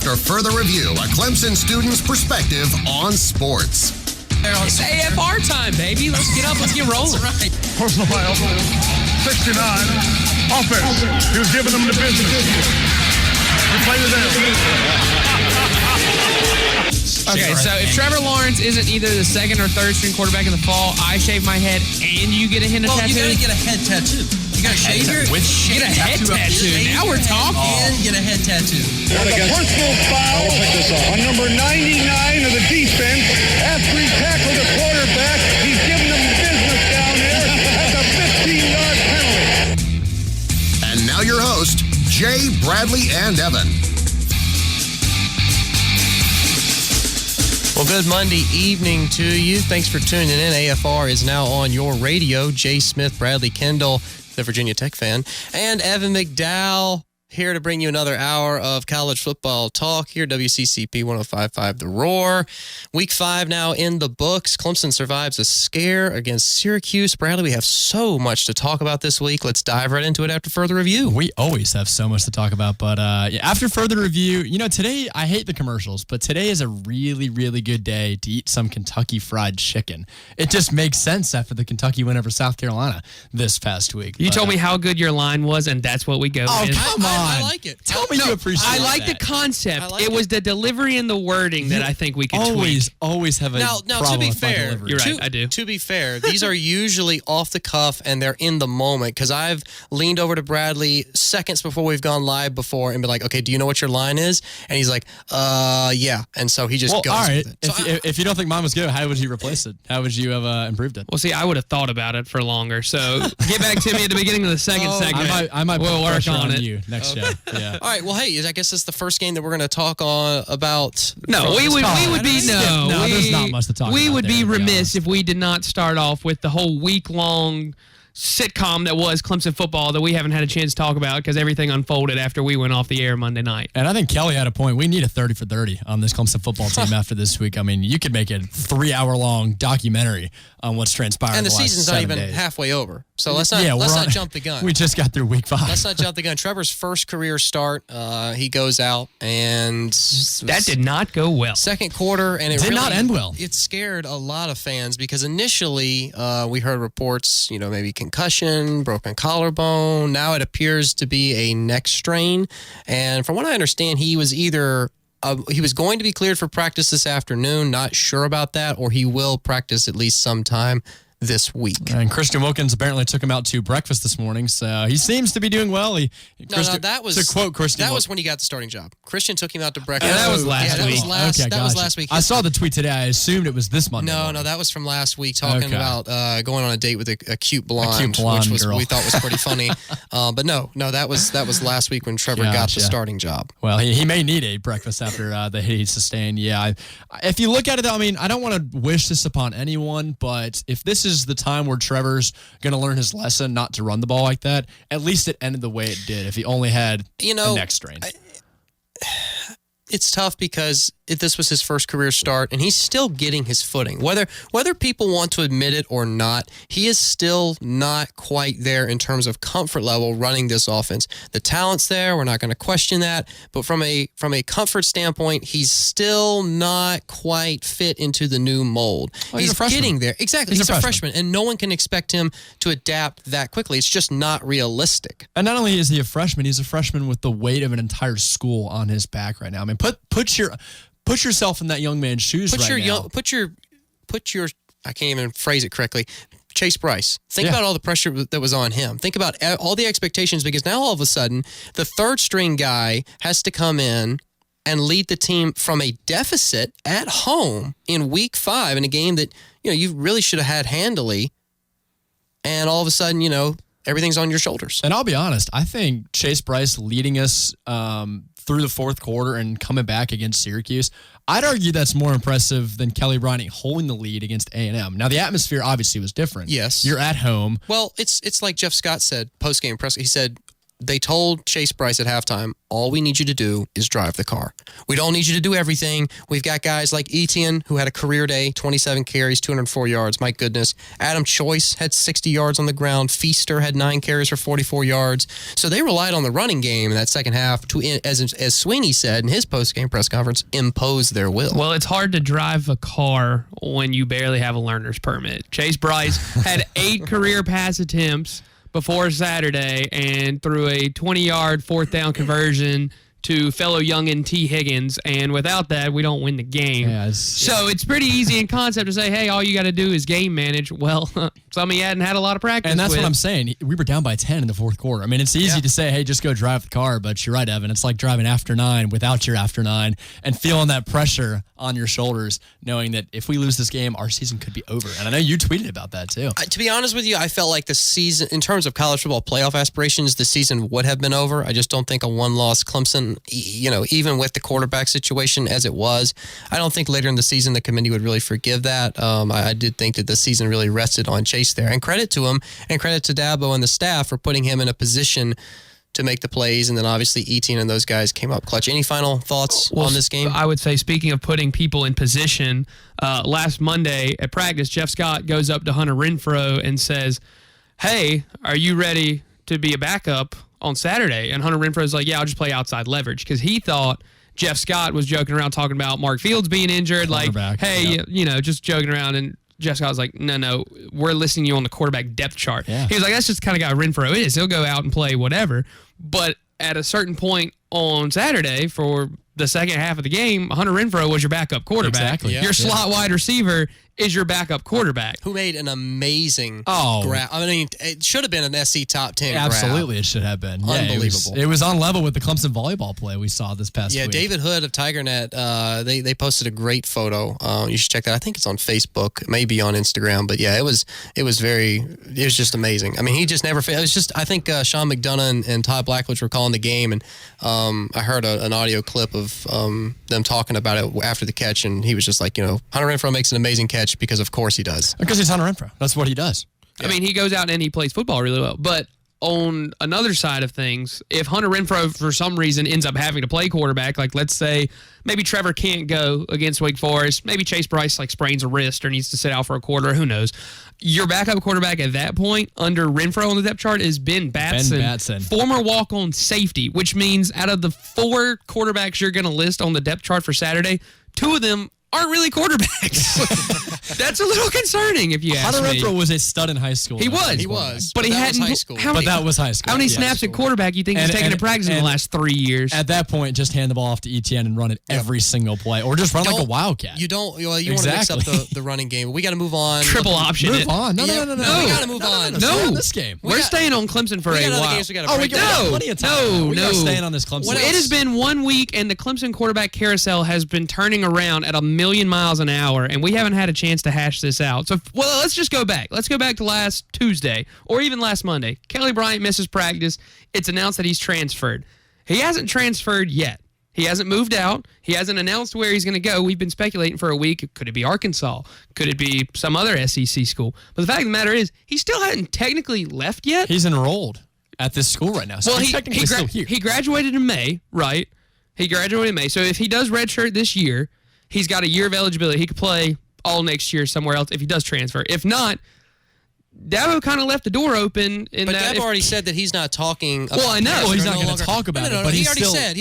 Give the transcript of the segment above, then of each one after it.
After further review, a Clemson student's perspective on sports. It's AFR time, baby. Let's get up. Let's get rolling. That's right. Personal foul, 69. Offense. He was giving them the business. He played it down. Okay, so if Trevor Lawrence isn't either the second or third string quarterback in the fall, I shave my head and you get a tattoo? You gotta get a head tattoo. You gotta shave your get a head tattoo. Now we're talking. And get a head tattoo. That's a personal foul on number 99 of the defense. After he tackled the quarterback, he's giving them business down there. That's a 15-yard penalty. And now your host, Jay, Bradley, and Evan. Well, good Monday evening to you. Thanks for tuning in. AFR is now on your radio. Jay Smith, Bradley Kendall, the Virginia Tech fan, and Evan McDowell here to bring you another hour of college football talk here, WCCP 105.5 The Roar. Week 5 now in the books. Clemson survives a scare against Syracuse. Bradley, we have so much to talk about this week. Let's dive right into it after further review. We always have so much to talk about, but after further review, today, I hate the commercials, but today is a really, really good day to eat some Kentucky Fried Chicken. It just makes sense after the Kentucky win over South Carolina this past week. You told me how good your line was, and that's what we go Oh, with. come on. I like it. Tell me you appreciate I like that. the concept. I like it was the delivery and the wording that I think we could tweak. Always have a Now, problem to be with my fair, delivery. You're right, I do. To be fair, these are usually off the cuff and they're in the moment because I've leaned over to Bradley seconds before we've gone live before and been like, okay, do you know what your line is? And he's like, yeah. And so he just goes all right. with it. If you don't think mine was good, how would you replace it? How would you have improved it? Well, see, I would have thought about it for longer. So get back to me at the beginning of the second segment. I might we'll put work pressure on it. you next show. Yeah. All right. Well, hey, I guess it's the first game that we're going to talk about. No, we would be there's not much to talk We about would there, be to be remiss honest. if we did not start off with the whole week-long sitcom that was Clemson football that we haven't had a chance to talk about because everything unfolded after we went off the air Monday night. And I think Kelly had a point. We need a 30 for 30 on this Clemson football team after this week. I mean, you could make a 3-hour-long documentary on what's transpired. And the the last season's not 7 even days. halfway over. So let's not jump the gun. We just got through week 5. Let's not jump the gun. Trevor's first career start, he goes out and That did not go well. second quarter, and it Did really, not end well. It scared a lot of fans because initially we heard reports, maybe concussion, broken collarbone. Now it appears to be a neck strain, and from what I understand, he was either he was going to be cleared for practice this afternoon. Not sure about that, or he will practice at least sometime this week. And Christian Wilkins apparently took him out to breakfast this morning, so he seems to be doing well. That was to quote Christian. That was when he got the starting job. Christian took him out to breakfast. Yeah, that was last that week. Was last week. I saw the tweet today. I assumed it was this Monday. No, that was from last week, talking about going on a date with a cute blonde, blonde which girl. we thought was pretty funny. But no, that was last week when Trevor got the starting job. Well, he may need a breakfast after the hit he sustained. Yeah, if you look at it, though, I mean, I don't want to wish this upon anyone, but if this is the time where Trevor's going to learn his lesson not to run the ball like that, at least it ended the way it did if he only had a neck strain. It's tough because this was his first career start, and he's still getting his footing. Whether people want to admit it or not, he is still not quite there in terms of comfort level running this offense. The talent's there. We're not going to question that. But from a comfort standpoint, he's still not quite fit into the new mold. Well, he's getting there. Exactly. He's a freshman, and no one can expect him to adapt that quickly. It's just not realistic. And not only is he a freshman, he's a freshman with the weight of an entire school on his back right now. I mean, put yourself in that young man's shoes now. Put your I can't even phrase it correctly. Chase Brice. Think about all the pressure that was on him. Think about all the expectations, because now all of a sudden the third string guy has to come in and lead the team from a deficit at home in week 5 in a game that you really should have had handily, and all of a sudden everything's on your shoulders. And I'll be honest, I think Chase Brice leading us through the fourth quarter and coming back against Syracuse, I'd argue that's more impressive than Kelly Bryant holding the lead against A&M. Now, the atmosphere obviously was different. Yes. You're at home. Well, it's like Jeff Scott said post-game press. He said, they told Chase Brice at halftime, all we need you to do is drive the car. We don't need you to do everything. We've got guys like Etienne, who had a career day, 27 carries, 204 yards. My goodness. Adam Choice had 60 yards on the ground. Feaster had 9 carries for 44 yards. So they relied on the running game in that second half to, as Sweeney said in his post-game press conference, impose their will. Well, it's hard to drive a car when you barely have a learner's permit. Chase Brice had 8 career pass attempts before Saturday and threw a 20-yard fourth down conversion to fellow youngin' T. Higgins, and without that, we don't win the game. So it's pretty easy in concept to say, hey, all you got to do is game manage. Well, some of you hadn't had a lot of practice And that's with. what I'm saying. We were down by 10 in the fourth quarter. I mean, it's easy to say, hey, just go drive the car, but you're right, Evan. It's like driving after 9 without your after 9 and feeling that pressure on your shoulders, knowing that if we lose this game, our season could be over. And I know you tweeted about that, too. To be honest with you, I felt like the season, in terms of college football playoff aspirations, the season would have been over. I just don't think a one-loss Clemson, even with the quarterback situation as it was, I don't think later in the season the committee would really forgive that. I did think that the season really rested on Chase there. And credit to him, and credit to Dabo and the staff for putting him in a position to make the plays, and then obviously Etienne and those guys came up clutch. Any final thoughts on this game? I would say, speaking of putting people in position, last Monday at practice, Jeff Scott goes up to Hunter Renfrow and says, hey, are you ready to be a backup on Saturday? And Hunter Renfrow's like, yeah, I'll just play outside leverage, because he thought Jeff Scott was joking around talking about Mark Fields being injured, like, hey, just joking around, and Jeff Scott was like, no, we're listing you on the quarterback depth chart. Yeah. He was like, that's just the kind of guy Renfrow is. He'll go out and play whatever. But at a certain point on Saturday for the second half of the game, Hunter Renfrow was your backup quarterback. Exactly. Your slot wide receiver is your backup quarterback. Who made an amazing grab. I mean, it should have been an SC top 10 grab. Absolutely, it should have been. Unbelievable. It was on level with the Clemson volleyball play we saw this past week. Yeah, David Hood of TigerNet, they posted a great photo. You should check that. I think it's on Facebook, maybe on Instagram. But yeah, it was just amazing. I mean, he just never. It was just, I think Sean McDonough and Todd Blackledge were calling the game, and I heard an audio clip of them talking about it after the catch, and he was just like, Hunter Renfrow makes an amazing catch because of course he does. Because he's Hunter Renfrow. That's what he does. Yeah. I mean, he goes out and he plays football really well. But on another side of things, if Hunter Renfrow for some reason ends up having to play quarterback, like let's say maybe Trevor can't go against Wake Forest, maybe Chase Brice sprains a wrist or needs to sit out for a quarter, who knows. Your backup quarterback at that point under Renfrow on the depth chart is Ben Batson. Former walk-on safety, which means out of the 4 quarterbacks you're going to list on the depth chart for Saturday, 2 of them aren't really quarterbacks. That's a little concerning if you ask me. Hunter Renfrow was a stud in high school. He was. But he hadn't. High school. That was high school. How many snaps at quarterback you think he's taken to practice in the last 3 years? At that point, just hand the ball off to Etienne and run it every single play, or just run like a wildcat. You don't. You want to mix up the running game. We got to move on. Triple option. Move on. No. We got to move on. No. This game. We're staying on Clemson for a while. We got plenty of time. No. We're staying on this Clemson. It has been 1 week, and the Clemson quarterback carousel has been turning around at 1,000,000 miles an hour, and we haven't had a chance to hash this out. So, let's just go back. Let's go back to last Tuesday or even last Monday. Kelly Bryant misses practice. It's announced that he's transferred. He hasn't transferred yet. He hasn't moved out. He hasn't announced where he's going to go. We've been speculating for a week. Could it be Arkansas? Could it be some other SEC school? But the fact of the matter is, he still hasn't technically left yet. He's enrolled at this school right now. So he's technically still here. He graduated in May, right? He graduated in May. So if he does redshirt this year, he's got a year of eligibility. He could play all next year somewhere else if he does transfer. If not, Dabo kind of left the door open. But Dabo already said that he's not talking about. Well, I know. Well, he's not going to talk about it. But he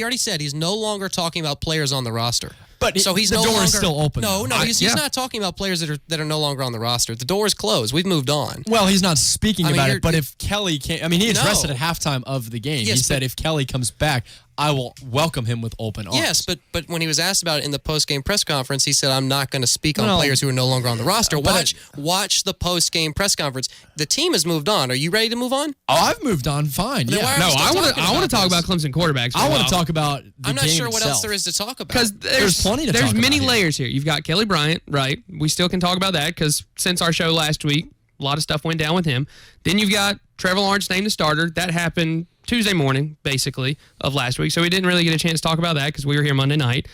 already said he's no longer talking about players on the roster. But so he's the no door longer, is still open. No, he's not talking about players that are no longer on the roster. The door is closed. We've moved on. Well, he's not speaking about it. But if Kelly can't, he addressed it at halftime of the game. Yes, he said if Kelly comes back, I will welcome him with open arms. Yes, but when he was asked about it in the post-game press conference, he said, I'm not going to speak on players who are no longer on the roster. Watch the post-game press conference. The team has moved on. Are you ready to move on? Oh, I've moved on fine. Yeah. I want to talk about Clemson quarterbacks. I want to talk about the I'm not game sure what itself. else there is to talk about. Because there's plenty to talk about. There's many layers here. You've got Kelly Bryant, right? We still can talk about that because since our show last week, a lot of stuff went down with him. Then you've got Trevor Lawrence named the starter. That happened Tuesday morning, basically, of last week. So we didn't really get a chance to talk about that because we were here Monday night.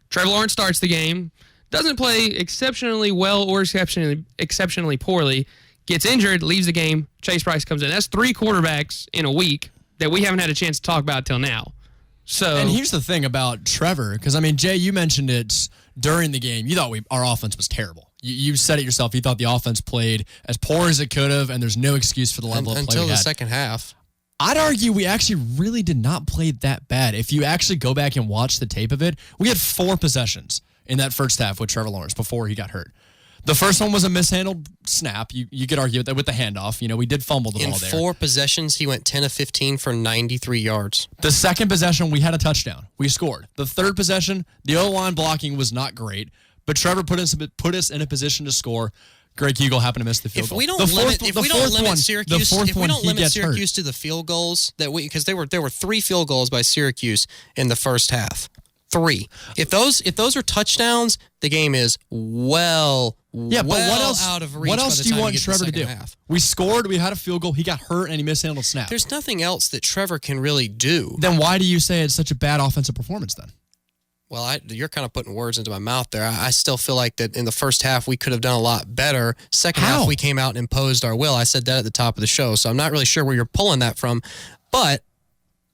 Trevor Lawrence starts the game, doesn't play exceptionally well or exceptionally poorly, gets injured, leaves the game. Chase Brice comes in. That's 3 quarterbacks in a week that we haven't had a chance to talk about till now. So, and here's the thing about Trevor, because, I mean, Jay, you mentioned it during the game. You thought our offense was terrible. You said it yourself. You thought the offense played as poor as it could have, and there's no excuse for the level of play until we the had. second half. I'd argue we actually really did not play that bad. If you actually go back and watch the tape of it, we had 4 possessions in that first half with Trevor Lawrence before he got hurt. The first one was a mishandled snap. You could argue with the handoff. We did fumble the ball there. In 4 possessions, he went 10 of 15 for 93 yards. The second possession, we had a touchdown. We scored. The third possession, the O-line blocking was not great, but Trevor put us in a position to score. Greg Hugel happened to miss the field goal. If we don't limit Syracuse to the field goals because there were 3 field goals by Syracuse in the first half. 3. If those are touchdowns, the game is well but what else, out of reach. What else do you want Trevor to do? Half. We scored, we had a field goal, he got hurt, and he mishandled snap. There's nothing else that Trevor can really do. Then why do you say it's such a bad offensive performance then? Well, you're kind of putting words into my mouth there. I still feel like that in the first half we could have done a lot better. Second half we came out and imposed our will. I said that at the top of the show, so I'm not really sure where you're pulling that from. But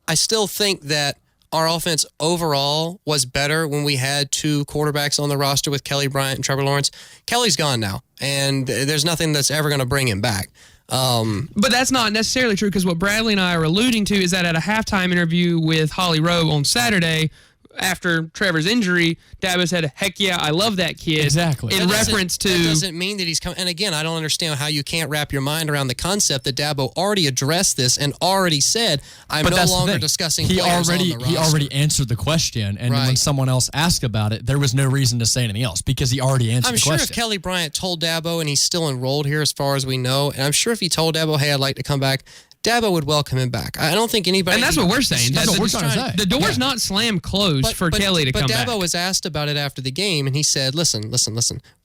I still think that our offense overall was better when we had 2 quarterbacks on the roster with Kelly Bryant and Trevor Lawrence. Kelly's gone now, and there's nothing that's ever going to bring him back. But that's not necessarily true, because what Bradley and I are alluding to is that at a halftime interview with Holly Rowe on Saturday, after Trevor's injury, Dabo said, "Heck yeah, I love that kid." Exactly. In reference to... That doesn't mean that he's coming. And again, I don't understand how you can't wrap your mind around the concept that Dabo already addressed this and already said, I'm no longer discussing players on the roster. He already answered the question, and when someone else asked about it, there was no reason to say anything else because he already answered the question. I'm sure if Kelly Bryant told Dabo, and he's still enrolled here as far as we know, and I'm sure if he told Dabo, hey, I'd like to come back, Dabo would welcome him back. I don't think anybody... And that's what we're saying. That's what we're trying to say. The door's not slammed closed for Kelly to come back. But Dabo was asked about it after the game, and he said, listen,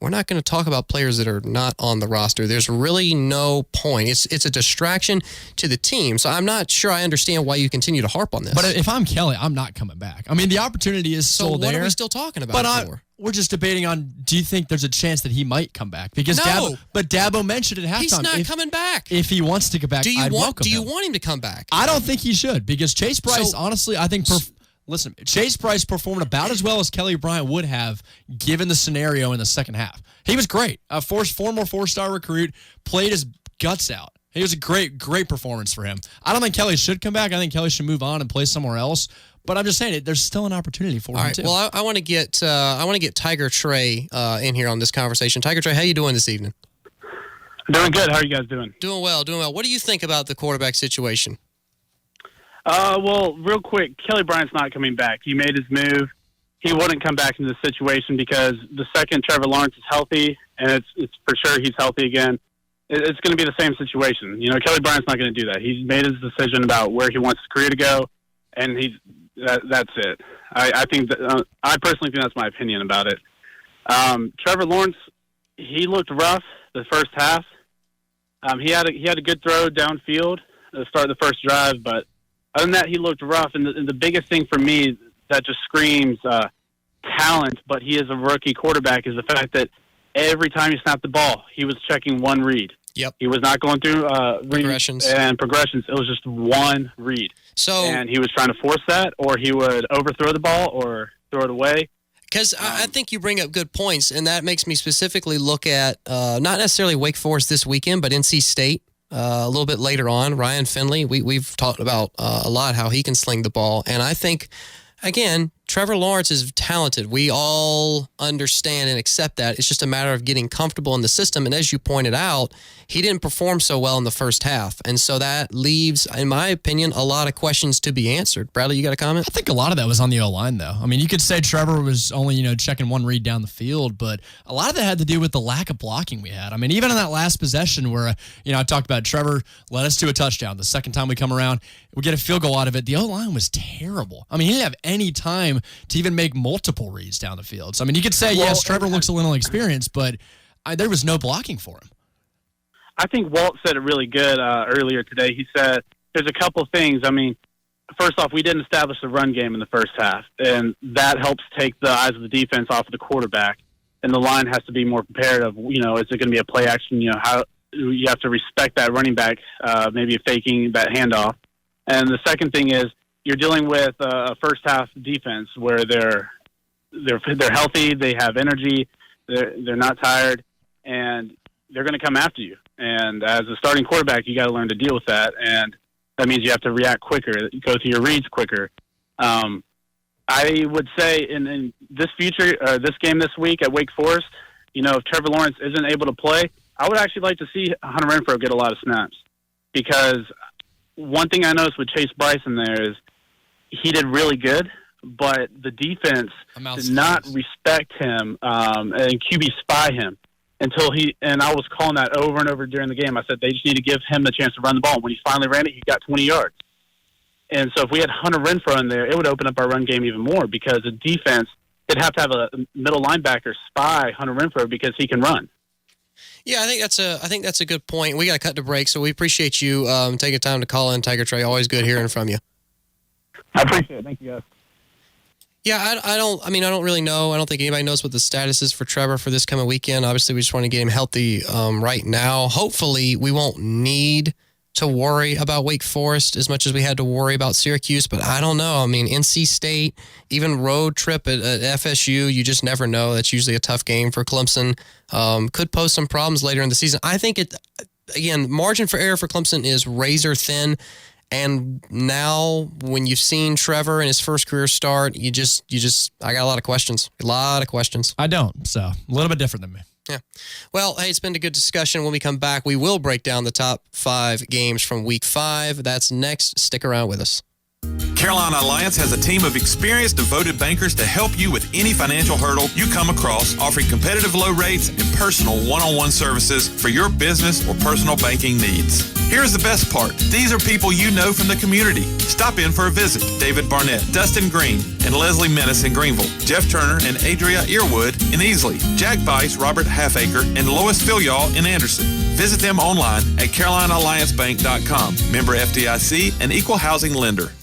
we're not going to talk about players that are not on the roster. There's really no point. It's a distraction to the team. So I'm not sure I understand why you continue to harp on this. But if I'm Kelly, I'm not coming back. I mean, the opportunity is still there. So what are we still talking about it for? We're just debating on, do you think there's a chance that he might come back? Because no. Dabo mentioned at halftime. He's not coming back. If he wants to come back, I'd welcome him. Do you want him to come back? I don't think he should, because Chase Brice, honestly, I think... Listen, Chase Brice performed about as well as Kelly Bryant would have given the scenario in the second half. He was great. A former 4-star recruit, played his guts out. It was a great performance for him. I don't think Kelly should come back. I think Kelly should move on and play somewhere else. But I'm just saying, there's still an opportunity for him too. Well, I want to get Tiger Trey in here on this conversation. Tiger Trey, how you doing this evening? Doing good. How are you guys doing? Doing well. What do you think about the quarterback situation? Well, real quick, Kelly Bryant's not coming back. He made his move. He wouldn't come back into the situation because the second Trevor Lawrence is healthy, and it's for sure he's healthy again, it's going to be the same situation. Kelly Bryant's not going to do that. He's made his decision about where he wants his career to go, and that's it. I think that I personally think that's my opinion about it. Trevor Lawrence, he looked rough the first half. He had a good throw downfield to start the first drive, but other than that, he looked rough. And the biggest thing for me that just screams talent, but he is a rookie quarterback, is the fact that every time he snapped the ball, he was checking one read. Yep. He was not going through progressions. It was just one read. And he was trying to force that, or he would overthrow the ball or throw it away. Because I think you bring up good points, and that makes me specifically look at not necessarily Wake Forest this weekend, but NC State a little bit later on. Ryan Finley, we've talked about a lot how he can sling the ball, and I think, again, Trevor Lawrence is talented. We all understand and accept that. It's just a matter of getting comfortable in the system. And as you pointed out, he didn't perform so well in the first half. And so that leaves, in my opinion, a lot of questions to be answered. Bradley, you got a comment? I think a lot of that was on the O-line, though. I mean, you could say Trevor was only, checking one read down the field, but a lot of that had to do with the lack of blocking we had. I mean, even in that last possession where, I talked about Trevor led us to a touchdown. The second time we come around, we get a field goal out of it. The O-line was terrible. I mean, he didn't have any time to even make multiple reads down the field. So, I mean, you could say, yes, Trevor looks a little experienced, but there was no blocking for him. I think Walt said it really good earlier today. He said there's a couple things. I mean, first off, we didn't establish the run game in the first half, and that helps take the eyes of the defense off of the quarterback, and the line has to be more prepared of, is it going to be a play action? How you have to respect that running back, maybe faking that handoff. And the second thing is you're dealing with a first half defense where they're healthy, they have energy, they're not tired, and they're going to come after you. And as a starting quarterback, you got to learn to deal with that, and that means you have to react quicker, go through your reads quicker. I would say in this game this week at Wake Forest, if Trevor Lawrence isn't able to play, I would actually like to see Hunter Renfrow get a lot of snaps, because one thing I noticed with Chase Brice in there is he did really good, but the defense did not respect him and QB spy him until and I was calling that over and over during the game. I said they just need to give him the chance to run the ball. When he finally ran it, he got 20 yards. And so if we had Hunter Renfrow in there, it would open up our run game even more, because the defense, they'd have to have a middle linebacker spy Hunter Renfrow because he can run. Yeah, I think that's a good point. We got to cut to break, so we appreciate you taking time to call in, Tiger Trey. Always good hearing from you. I appreciate it. Thank you, guys. Yeah, I don't really know. I don't think anybody knows what the status is for Trevor for this coming weekend. Obviously, we just want to get him healthy right now. Hopefully, we won't need to worry about Wake Forest as much as we had to worry about Syracuse, but I don't know. I mean, NC State, even road trip at FSU, you just never know. That's usually a tough game for Clemson. Could pose some problems later in the season. I think margin for error for Clemson is razor thin. And now, when you've seen Trevor in his first career start, I got a lot of questions. I don't, so a little bit different than me. Yeah. Well, hey, it's been a good discussion. When we come back, we will break down the top 5 games from Week 5. That's next. Stick around with us. Carolina Alliance has a team of experienced, devoted bankers to help you with any financial hurdle you come across, offering competitive low rates and personal one-on-one services for your business or personal banking needs. Here's the best part. These are people you know from the community. Stop in for a visit. David Barnett, Dustin Green, and Leslie Menace in Greenville, Jeff Turner and Adria Earwood in Easley, Jack Bice, Robert Halfacre, and Lois Filial in Anderson. Visit them online at CarolinaAllianceBank.com. Member FDIC and equal housing lender.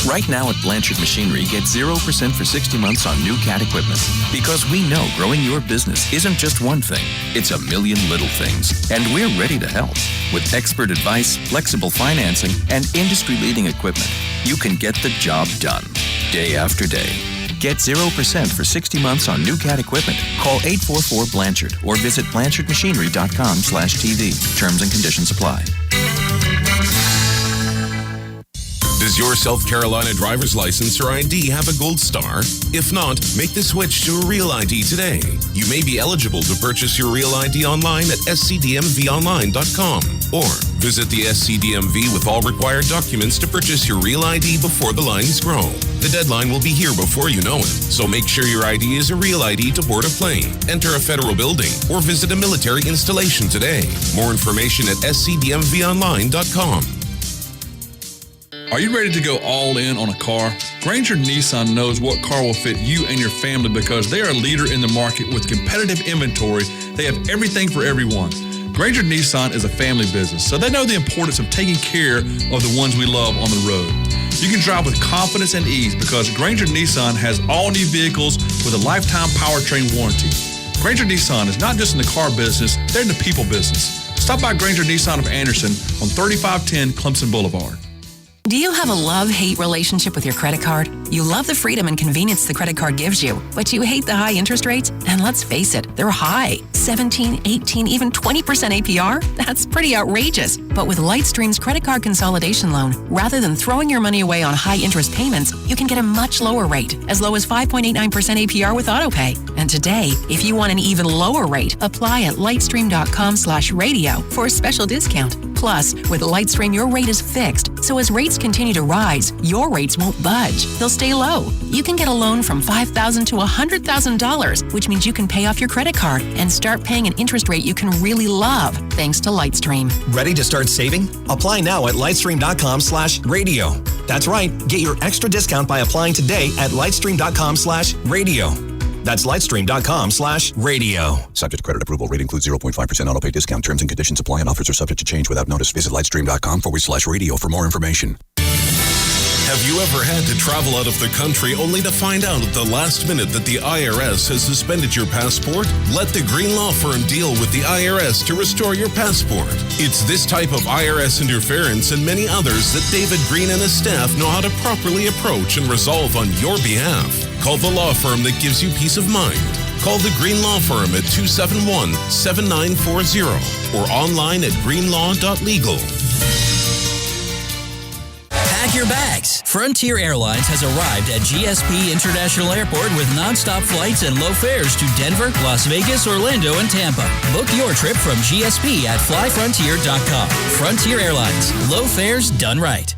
Right now at Blanchard Machinery, get 0% for 60 months on new cat equipment. Because we know growing your business isn't just one thing, it's a million little things. And we're ready to help. With expert advice, flexible financing, and industry-leading equipment, you can get the job done, day after day. Get 0% for 60 months on new cat equipment. Call 844-BLANCHARD or visit BlanchardMachinery.com/TV. Terms and conditions apply. Does your South Carolina driver's license or ID have a gold star? If not, make the switch to a Real ID today. You may be eligible to purchase your Real ID online at scdmvonline.com or visit the SCDMV with all required documents to purchase your Real ID before the lines grow. The deadline will be here before you know it, so make sure your ID is a Real ID to board a plane, enter a federal building, or visit a military installation today. More information at scdmvonline.com. Are you ready to go all in on a car? Granger Nissan knows what car will fit you and your family because they are a leader in the market with competitive inventory. They have everything for everyone. Granger Nissan is a family business, so they know the importance of taking care of the ones we love on the road. You can drive with confidence and ease because Granger Nissan has all new vehicles with a lifetime powertrain warranty. Granger Nissan is not just in the car business, they're in the people business. Stop by Granger Nissan of Anderson on 3510 Clemson Boulevard. Do you have a love-hate relationship with your credit card? You love the freedom and convenience the credit card gives you, but you hate the high interest rates? And let's face it, they're high. 17, 18, even 20% APR? That's pretty outrageous. But with Lightstream's credit card consolidation loan, rather than throwing your money away on high interest payments, you can get a much lower rate, as low as 5.89% APR with AutoPay. And today, if you want an even lower rate, apply at lightstream.com/radio for a special discount. Plus, with Lightstream, your rate is fixed, so as rates continue to rise, your rates won't budge. They'll stay low. You can get a loan from $5,000 to $100,000, which means you can pay off your credit card and start paying an interest rate you can really love, thanks to Lightstream. Ready to start saving? Apply now at lightstream.com/radio. That's right. Get your extra discount by applying today at lightstream.com/radio. That's lightstream.com/radio. Subject to credit approval. Rate includes 0.5% auto-pay discount. Terms and conditions apply and offers are subject to change without notice. Visit lightstream.com/radio for more information. Have you ever had to travel out of the country only to find out at the last minute that the IRS has suspended your passport? Let the Green Law Firm deal with the IRS to restore your passport. It's this type of IRS interference and many others that David Green and his staff know how to properly approach and resolve on your behalf. Call the law firm that gives you peace of mind. Call the Green Law Firm at 271-7940 or online at greenlaw.legal. Pack your bags. Frontier Airlines has arrived at GSP International Airport with nonstop flights and low fares to Denver, Las Vegas, Orlando, and Tampa. Book your trip from GSP at flyfrontier.com. Frontier Airlines. Low fares done right.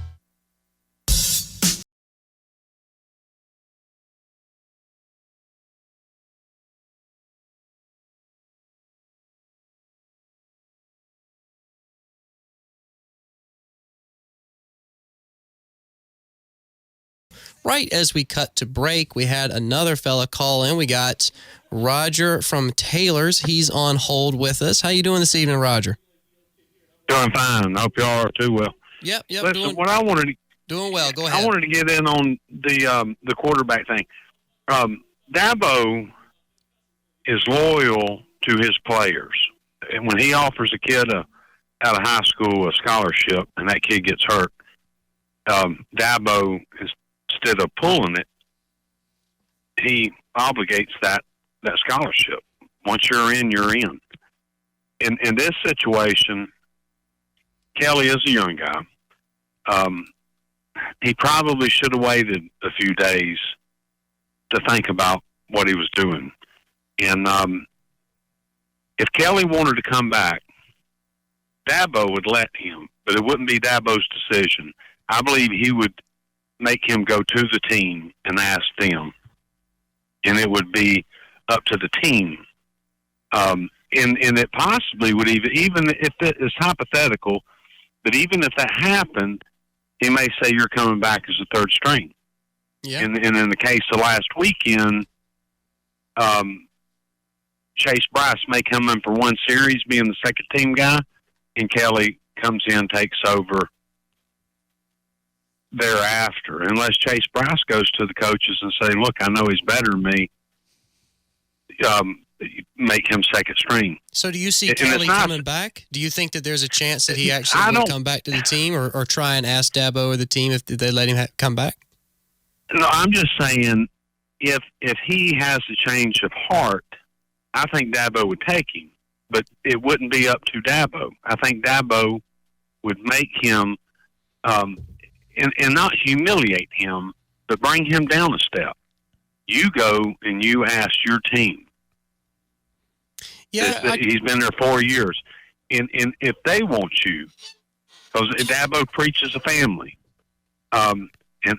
Right as we cut to break, we had another fella call in. We got Roger from Taylor's. He's on hold with us. How you doing this evening, Roger? Doing fine. I hope y'all are too well. Yep. Listen, what I wanted to doing well. Go ahead. I wanted to get in on the quarterback thing. Dabo is loyal to his players, and when he offers a kid out of high school a scholarship, and that kid gets hurt, Dabo is. Instead of pulling it, he obligates that scholarship. Once you're in, you're in. In this situation, Kelly is a young guy. He probably should have waited a few days to think about what he was doing. And if Kelly wanted to come back, Dabo would let him, but it wouldn't be Dabo's decision. I believe he would make him go to the team and ask them, and it would be up to the team. And it possibly would even if it is hypothetical, but even if that happened, he may say you're coming back as a third string. Yeah. And in the case of last weekend, Chase Brice may come in for one series, being the second team guy, and Kelly comes in, takes over thereafter, unless Chase Brice goes to the coaches and say, look, I know he's better than me, make him second string. So do you see Kelly coming back? Do you think that there's a chance that he actually will come back to the team or try and ask Dabo or the team if they let him come back? No, I'm just saying if he has a change of heart, I think Dabo would take him, but it wouldn't be up to Dabo. I think Dabo would make him and not humiliate him, but bring him down a step. You go and you ask your team. Yeah, he's been there 4 years. And if they want you, because Dabo preaches a family, and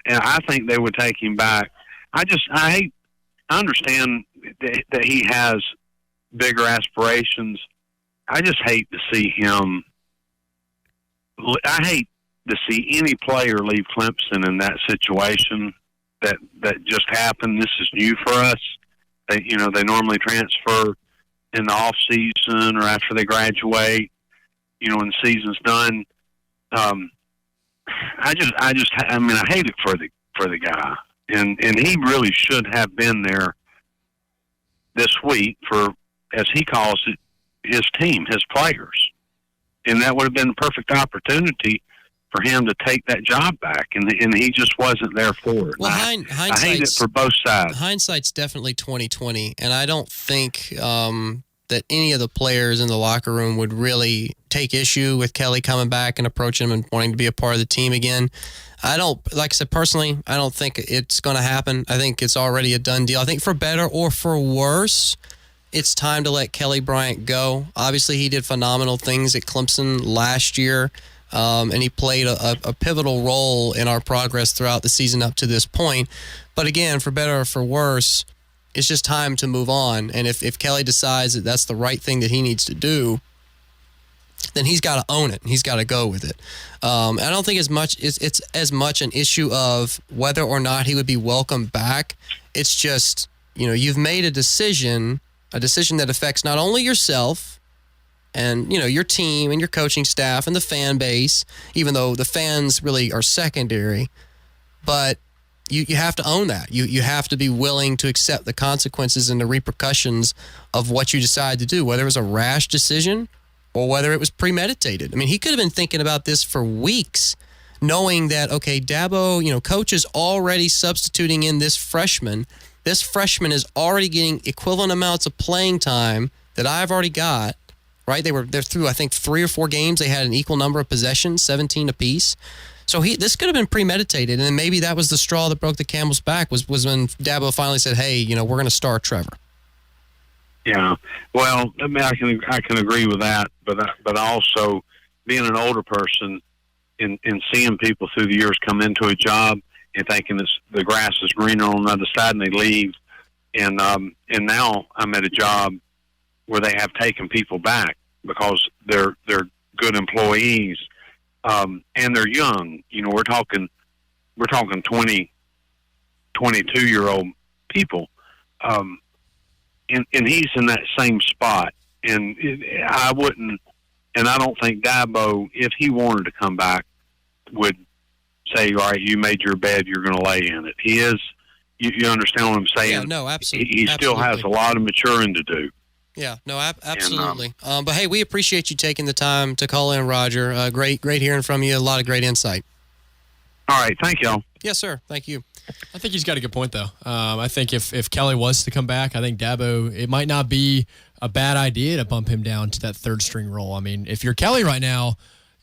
I think they would take him back. I understand that he has bigger aspirations. I just hate to see him. I hate to see any player leave Clemson in that situation that just happened. This is new for us. They normally transfer in the off season or after they graduate, when the season's done. I hate it for the guy, and he really should have been there this week for, as he calls it, his team, his players, and that would have been the perfect opportunity for him to take that job back, and he just wasn't there for it. Well, I hate it for both sides. Hindsight's definitely 20/20, and I don't think that any of the players in the locker room would really take issue with Kelly coming back and approaching him and wanting to be a part of the team again. Like I said, personally, I don't think it's going to happen. I think it's already a done deal. I think for better or for worse, it's time to let Kelly Bryant go. Obviously, he did phenomenal things at Clemson last year. And he played a pivotal role in our progress throughout the season up to this point. But again, for better or for worse, it's just time to move on. And if Kelly decides that that's the right thing that he needs to do, then he's got to own it and he's got to go with it. I don't think it's as much an issue of whether or not he would be welcome back. It's just, you've made a decision that affects not only yourself and, your team and your coaching staff and the fan base, even though the fans really are secondary. but you have to own that. You have to be willing to accept the consequences and the repercussions of what you decide to do, whether it was a rash decision or whether it was premeditated. I mean, he could have been thinking about this for weeks, knowing that, okay, Dabo, coach is already substituting in this freshman. This freshman is already getting equivalent amounts of playing time that I've already got, right? They're through, I think, 3 or 4 games. They had an equal number of possessions, 17 apiece. So this could have been premeditated, and then maybe that was the straw that broke the camel's back was when Dabo finally said, hey, we're going to start Trevor. Yeah, well, I mean, I can agree with that, but also being an older person and seeing people through the years come into a job and thinking the grass is greener on the other side, and they leave, and now I'm at a job where they have taken people back because they're good employees, and they're young. We're talking 20, 22-year-old people. And he's in that same spot. And I don't think Dabo, if he wanted to come back, would say, all right, you made your bed, you're going to lay in it. He is, you understand what I'm saying? Yeah, no, absolutely. He still has a lot of maturing to do. Yeah, no, absolutely. But, hey, we appreciate you taking the time to call in, Roger. Great hearing from you. A lot of great insight. All right, thank y'all. Yes, sir. Thank you. I think he's got a good point, though. I think if Kelly was to come back, I think Dabo, it might not be a bad idea to bump him down to that third-string role. I mean, if you're Kelly right now,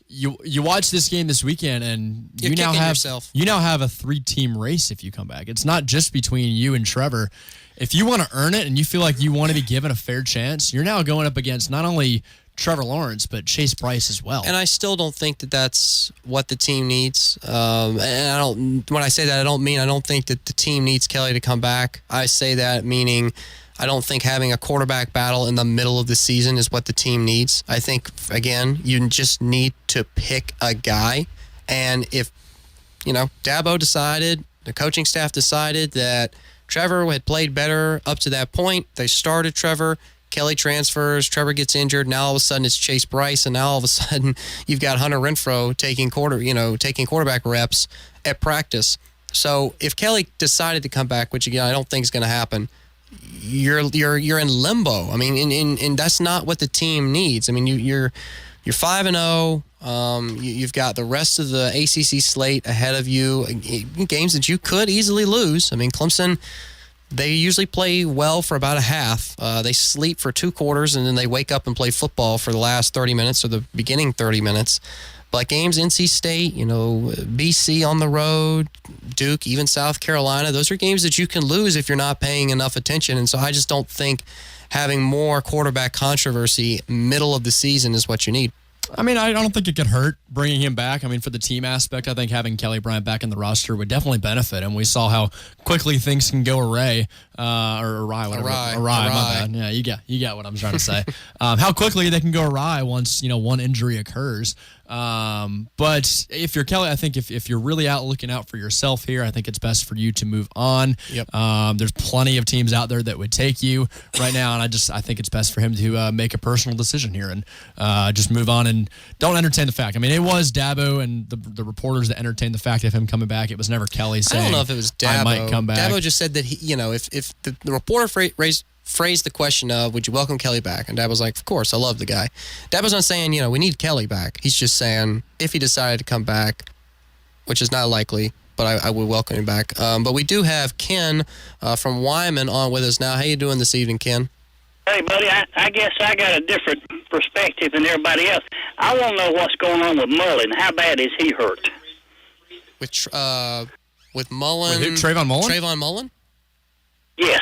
you watch this game this weekend, and you now have a 3-team race if you come back. It's not just between you and Trevor. If you want to earn it and you feel like you want to be given a fair chance, you're now going up against not only Trevor Lawrence, but Chase Brice as well. And I still don't think that that's what the team needs. And when I say that, I don't think that the team needs Kelly to come back. I say that meaning I don't think having a quarterback battle in the middle of the season is what the team needs. I think, again, you just need to pick a guy. And if, Dabo decided, the coaching staff decided that Trevor had played better up to that point, they started Trevor. Kelly transfers, Trevor gets injured. Now all of a sudden it's Chase Brice, and now all of a sudden you've got Hunter Renfrow taking quarterback reps at practice. So if Kelly decided to come back, which again I don't think is going to happen, you're in limbo. I mean, and that's not what the team needs. I mean, you're 5-0. You've got the rest of the ACC slate ahead of you. Games that you could easily lose. I mean, Clemson, they usually play well for about a half. They sleep for 2 quarters, and then they wake up and play football for the last 30 minutes or the beginning 30 minutes. But games, NC State, BC on the road, Duke, even South Carolina, those are games that you can lose if you're not paying enough attention. And so I just don't think having more quarterback controversy middle of the season is what you need. I mean, I don't think it could hurt bringing him back. I mean, for the team aspect, I think having Kelly Bryant back in the roster would definitely benefit him. We saw how quickly things can go awry, my bad. Yeah, you get what I'm trying to say. How quickly they can go awry once one injury occurs. But if you're Kelly, I think if you're really looking out for yourself here, I think it's best for you to move on. Yep. There's plenty of teams out there that would take you right now, and I think it's best for him to make a personal decision here and just move on and don't entertain the fact. I mean, it was Dabo and the reporters that entertained the fact of him coming back. It was never Kelly saying, I don't know if it was Dabo. I might come back. Dabo just said that if the reporter phrased the question of, would you welcome Kelly back? And Dabo's like, of course, I love the guy. Dabo's not saying, we need Kelly back. He's just saying, if he decided to come back, which is not likely, but I would welcome him back. But we do have Ken from Wyman on with us now. How you doing this evening, Ken? Hey, buddy, I guess I got a different perspective than everybody else. I want to know what's going on with Mullen. How bad is he hurt? With Mullen? With Trayvon Mullen? Trayvon Mullen? Yes.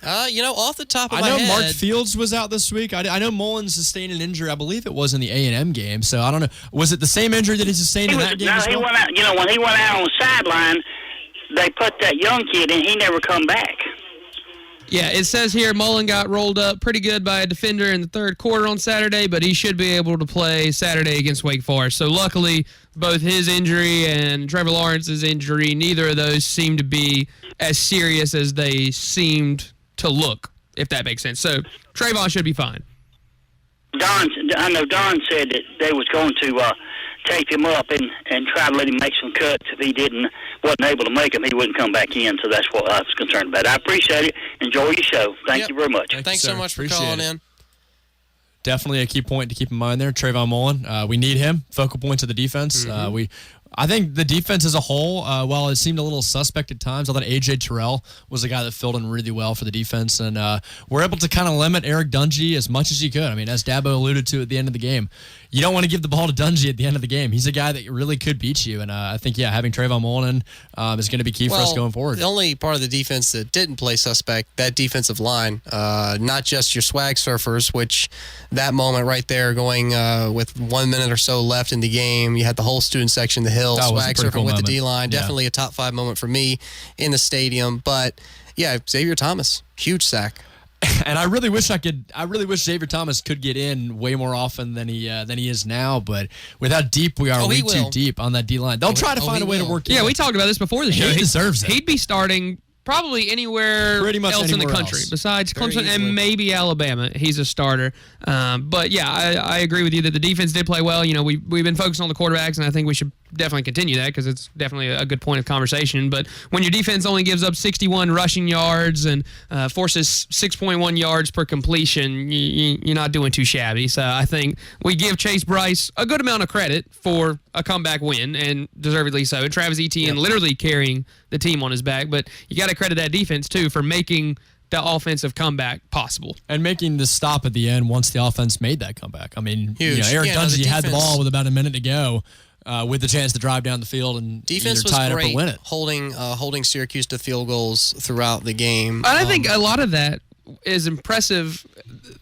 Off the top of my head, I know Mark Fields was out this week. I know Mullen sustained an injury. I believe it was in the A&M game. So I don't know. Was it the same injury that he sustained in that game? No, he went out. When he went out on the sideline, they put that young kid in. He never come back. Yeah, it says here Mullen got rolled up pretty good by a defender in the third quarter on Saturday, but he should be able to play Saturday against Wake Forest. So luckily, both his injury and Trevor Lawrence's injury, neither of those seem to be as serious as they seemed to look, if that makes sense. So Trayvon should be fine. I know Don said that they was going to tape him up and try to let him make some cuts. If he wasn't able to make them, he wouldn't come back in. So that's what I was concerned about. I appreciate it. Enjoy your show. Thank you very much. Thanks so much for calling in. Definitely a key point to keep in mind there. Trayvon Mullen, we need him. Focal point of the defense. I think the defense as a whole, while it seemed a little suspect at times, I thought A.J. Terrell was a guy that filled in really well for the defense. And we're able to kind of limit Eric Dungey as much as you could. I mean, as Dabo alluded to at the end of the game, you don't want to give the ball to Dungey at the end of the game. He's a guy that really could beat you. And I think, having Trayvon Mullen is going to be key for us going forward. The only part of the defense that didn't play suspect, that defensive line, not just your swag surfers, which that moment right there going with 1 minute or so left in the game, you had the whole student section, the hill, swag surfing cool with moment. the D-line. Definitely a top 5 moment for me in the stadium. But, Xavier Thomas, huge sack. And I really wish Xavier Thomas could get in way more often than he is now. But with how deep we are, way too deep on that D-line. They'll try to find a way to work. Yeah, we talked about this before the show. He deserves it. He'd be starting probably anywhere Pretty much else in the country besides Clemson and maybe Alabama. He's a starter. But I agree with you that the defense did play well. We've been focusing on the quarterbacks, and I think we should definitely continue that because it's definitely a good point of conversation. But when your defense only gives up 61 rushing yards and forces 6.1 yards per completion, you're not doing too shabby. So I think we give Chase Brice a good amount of credit for a comeback win, and deservedly so. And Travis Etienne literally carrying the team on his back. But you got to credit that defense, too, for making the offensive comeback possible. And making the stop at the end once the offense made that comeback. I mean, Eric Dungey had the ball with about a minute to go. With the chance to drive down the field and defense either tie it up or win it. Holding Syracuse to field goals throughout the game. And I think a lot of that is impressive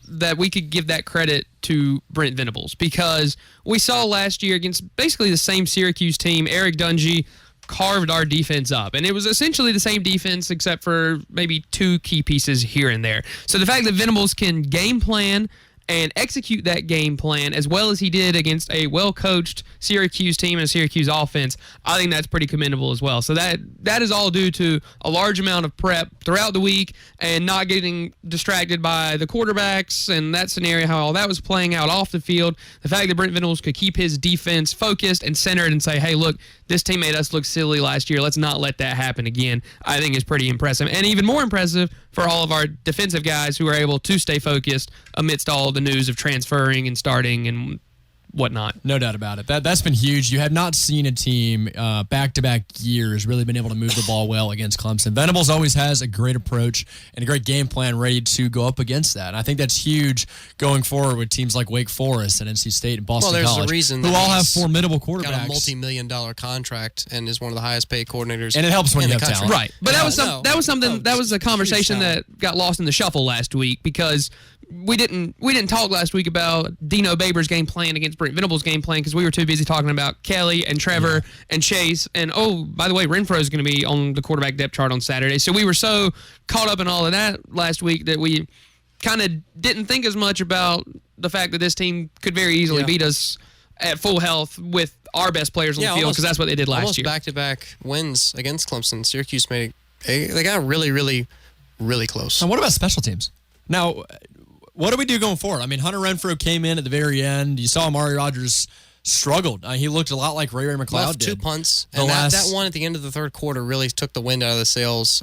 that we could give that credit to Brent Venables, because we saw last year against basically the same Syracuse team, Eric Dungey carved our defense up. And it was essentially the same defense except for maybe 2 key pieces here and there. So the fact that Venables can game plan and execute that game plan as well as he did against a well-coached Syracuse team and a Syracuse offense, I think that's pretty commendable as well. So that is all due to a large amount of prep throughout the week and not getting distracted by the quarterbacks and that scenario, how all that was playing out off the field. The fact that Brent Venables could keep his defense focused and centered and say, hey, look, this team made us look silly last year. Let's not let that happen again, I think is pretty impressive. And even more impressive for all of our defensive guys who are able to stay focused amidst all the news of transferring and starting and whatnot. No doubt about it. That's been huge. You have not seen a team back-to-back years really been able to move the ball well against Clemson. Venables always has a great approach and a great game plan ready to go up against that. And I think that's huge going forward with teams like Wake Forest and NC State and Boston College. Well, there's a reason who all have formidable quarterbacks. Got a multi-million-dollar contract and is one of the highest-paid coordinators. And it helps when you have talent. Right. But that was a conversation that got lost in the shuffle last week because we didn't talk last week about Dino Babers' game plan against Brent Venables' game plan because we were too busy talking about Kelly and Trevor and Chase. And, by the way, Renfro is going to be on the quarterback depth chart on Saturday. So we were so caught up in all of that last week that we kind of didn't think as much about the fact that this team could very easily beat us at full health with our best players on the field because that's what they did last year. Back-to-back wins against Clemson. Syracuse made it. They got really, really, really close. And what about special teams? Now, what do we do going forward? I mean, Hunter Renfro came in at the very end. You saw Amari Rogers struggled. He looked a lot like Ray McLeod did. 2 punts. And that one at the end of the third quarter really took the wind out of the sails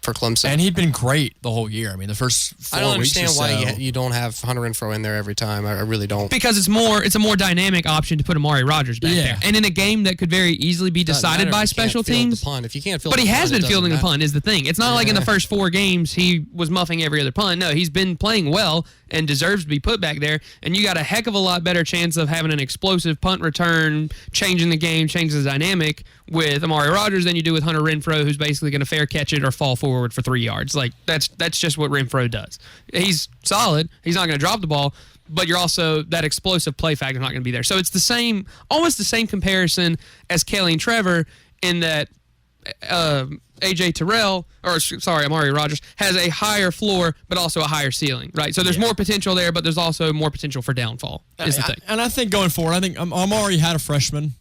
for Clemson. And he'd been great the whole year. I mean, the first 4 weeks I don't understand why so. you don't have Hunter Renfro in there every time. I really don't. Because it's a more dynamic option to put Amari Rogers back there. And in a game that could very easily be decided by special teams. If you can't field but he has been fielding the punt punt is the thing. It's not like in the first 4 games he was muffing every other punt. No, he's been playing well and deserves to be put back there. And you got a heck of a lot better chance of having an explosive punt return, changing the game, changing the dynamic with Amari Rogers than you do with Hunter Renfro, who's basically going to fair catch it or fall forward for 3 yards. Like that's just what Renfro does. He's solid. He's not going to drop the ball, but you're also that explosive play factor not going to be there. So it's almost the same comparison as Kelly and Trevor in that Amari Rogers has a higher floor, but also a higher ceiling, right? So there's more potential there, but there's also more potential for downfall. Is the thing. And I think going forward, I think Amari had a freshman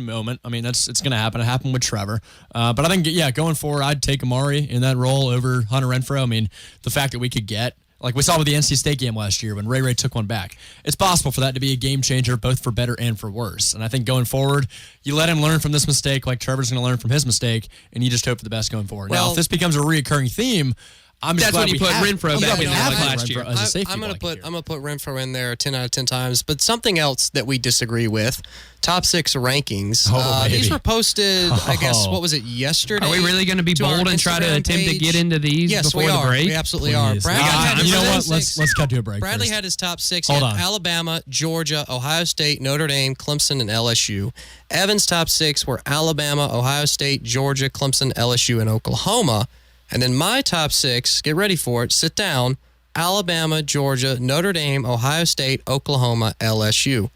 moment. I mean, it's going to happen. It happened with Trevor, but I think going forward, I'd take Amari in that role over Hunter Renfro. I mean, the fact that we could get Like we saw with the NC State game last year when Ray took one back. It's possible for that to be a game changer, both for better and for worse. And I think going forward, you let him learn from this mistake like Trevor's going to learn from his mistake, and you just hope for the best going forward. Now, if this becomes a reoccurring theme, I'm just glad when you put Renfro back in there like last year. I'm going to put Renfro in there 10 out of 10 times. But something else that we disagree with, top 6 rankings. These were posted, I guess, what was it, yesterday? Are we really going to be bold and try to attempt to get into these before the break? We absolutely are. You know what? Let's cut to a break. Bradley first. had his top 6. Hold on. Alabama, Georgia, Ohio State, Notre Dame, Clemson, and LSU. Evan's top 6 were Alabama, Ohio State, Georgia, Clemson, LSU, and Oklahoma. And then my top 6, get ready for it, sit down, Alabama, Georgia, Notre Dame, Ohio State, Oklahoma, LSU.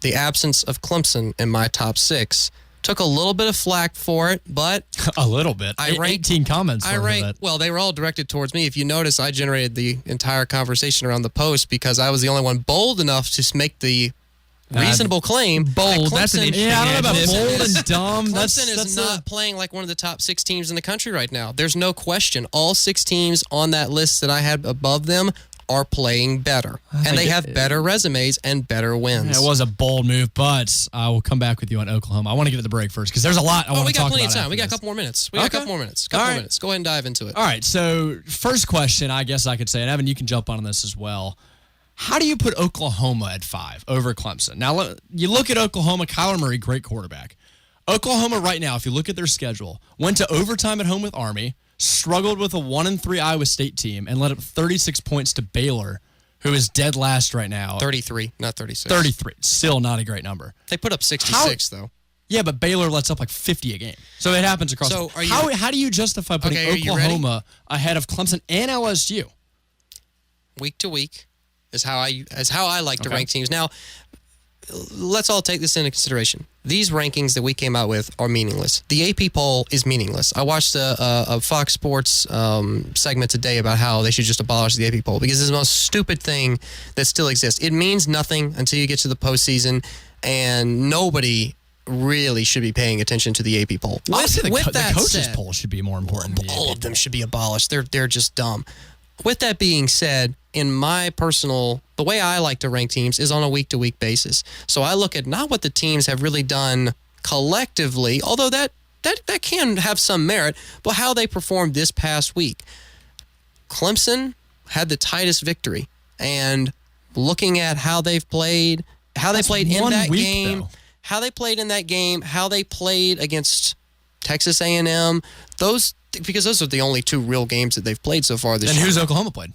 The absence of Clemson in my top 6. Took a little bit of flack for it, but... A little bit. I ranked 18 comments. Well, they were all directed towards me. If you notice, I generated the entire conversation around the post because I was the only one bold enough to make the reasonable claim. Bold. That's an interesting. I don't know about bold and dumb. Clemson is not playing like one of the top 6 teams in the country right now. There's no question. All 6 teams on that list that I had above them are playing better. And they have better resumes and better wins. It was a bold move, but I will come back with you on Oklahoma. I want to get to the break first because there's a lot I want to talk about. We got plenty of time. We got a couple more minutes. We got a couple more minutes. Go ahead and dive into it. All right. So first question, I guess I could say, and Evan, you can jump on this as well. How do you put Oklahoma at 5 over Clemson? Now, you look at Oklahoma, Kyler Murray, great quarterback. Oklahoma right now, if you look at their schedule, went to overtime at home with Army, struggled with a 1-3 Iowa State team, and let up 36 points to Baylor, who is dead last right now. 33, not 36. 33. Still not a great number. They put up 66, though. Yeah, but Baylor lets up like 50 a game. So it happens across. So how do you justify putting Oklahoma ahead of Clemson and LSU? Week to week. Is how I like to rank teams. Now, let's all take this into consideration. These rankings that we came out with are meaningless. The AP poll is meaningless. I watched a Fox Sports segment today about how they should just abolish the AP poll because it's the most stupid thing that still exists. It means nothing until you get to the postseason, and nobody really should be paying attention to the AP poll. Honestly, the coaches poll should be more important. All of them should be abolished. They're just dumb. With that being said, in my the way I like to rank teams is on a week-to-week basis. So I look at not what the teams have really done collectively, although that can have some merit, but how they performed this past week. Clemson had the tightest victory, and looking at how they've played, how they played in that game, how they played against Texas A&M, because those are the only 2 real games that they've played so far this year. And who's Oklahoma played?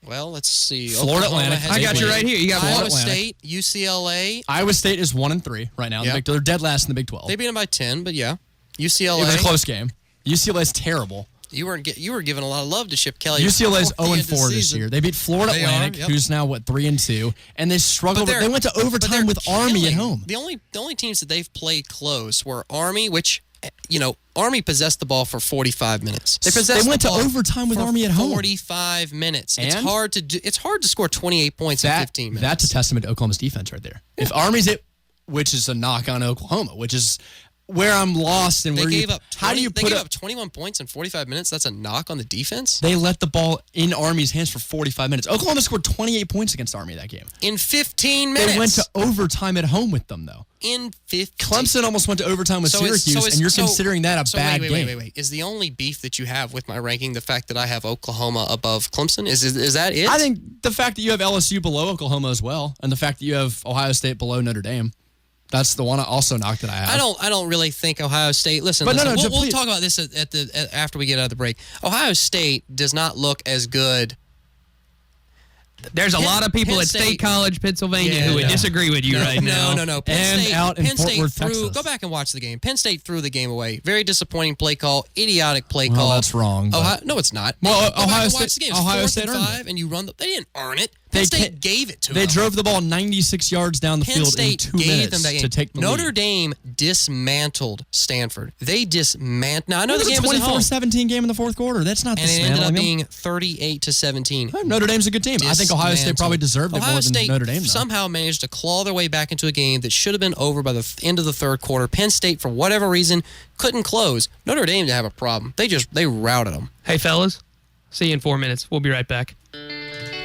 Well, let's see. Florida Atlantic. I got you right here. You got Iowa State, UCLA. Iowa State is 1-3 right now. Yep. They're dead last in the Big 12. They beat them by 10, but yeah. UCLA. It was a close game. UCLA is terrible. You were giving a lot of love to Chip Kelly. UCLA is 0-4 this year. They beat Florida Atlantic, who's now 3-2, and they struggled. They went to overtime with Army at home. The only teams that they've played close were Army, which Army possessed the ball for 45 minutes. They went to overtime with Army at home. 45 minutes. And it's hard to score 28 points in 15 minutes. That's a testament to Oklahoma's defense right there. Yeah. If Army's it, which is a knock on Oklahoma, which is where I'm lost and they gave up 21 points in 45 minutes. That's a knock on the defense. They let the ball in Army's hands for 45 minutes. Oklahoma scored 28 points against Army that game. In 15 minutes. They went to overtime at home with them, though. In 15. Clemson almost went to overtime with Syracuse, and you're considering that a bad game. Wait. Is the only beef that you have with my ranking the fact that I have Oklahoma above Clemson? Is that it? I think the fact that you have LSU below Oklahoma as well, and the fact that you have Ohio State below Notre Dame. That's the one also knock that I have. I don't really think Ohio State. Listen, we'll talk about this after we get out of the break. Ohio State does not look as good. There's a lot of people at State College, Pennsylvania, who would disagree with you right now. No. Penn State threw. Go back and watch the game. Penn State threw the game away. Very disappointing play call. Idiotic play call. That's wrong. No, it's not. Well, Ohio State earned it. And you run. They didn't earn it. Penn State gave it to them. They drove the ball 96 yards down the field in 2 minutes to take the lead. Notre Dame dismantled Stanford. They dismantled. Now I know the game was at home. 24-17 game in the fourth quarter. That's not dismantling. And it ended up being 38-17. Notre Dame's a good team. I think Ohio State probably deserved it more than Notre Dame. Somehow managed to claw their way back into a game that should have been over by the end of the third quarter. Penn State, for whatever reason, couldn't close. Notre Dame didn't have a problem. They routed them. Hey, fellas. See you in 4 minutes. We'll be right back.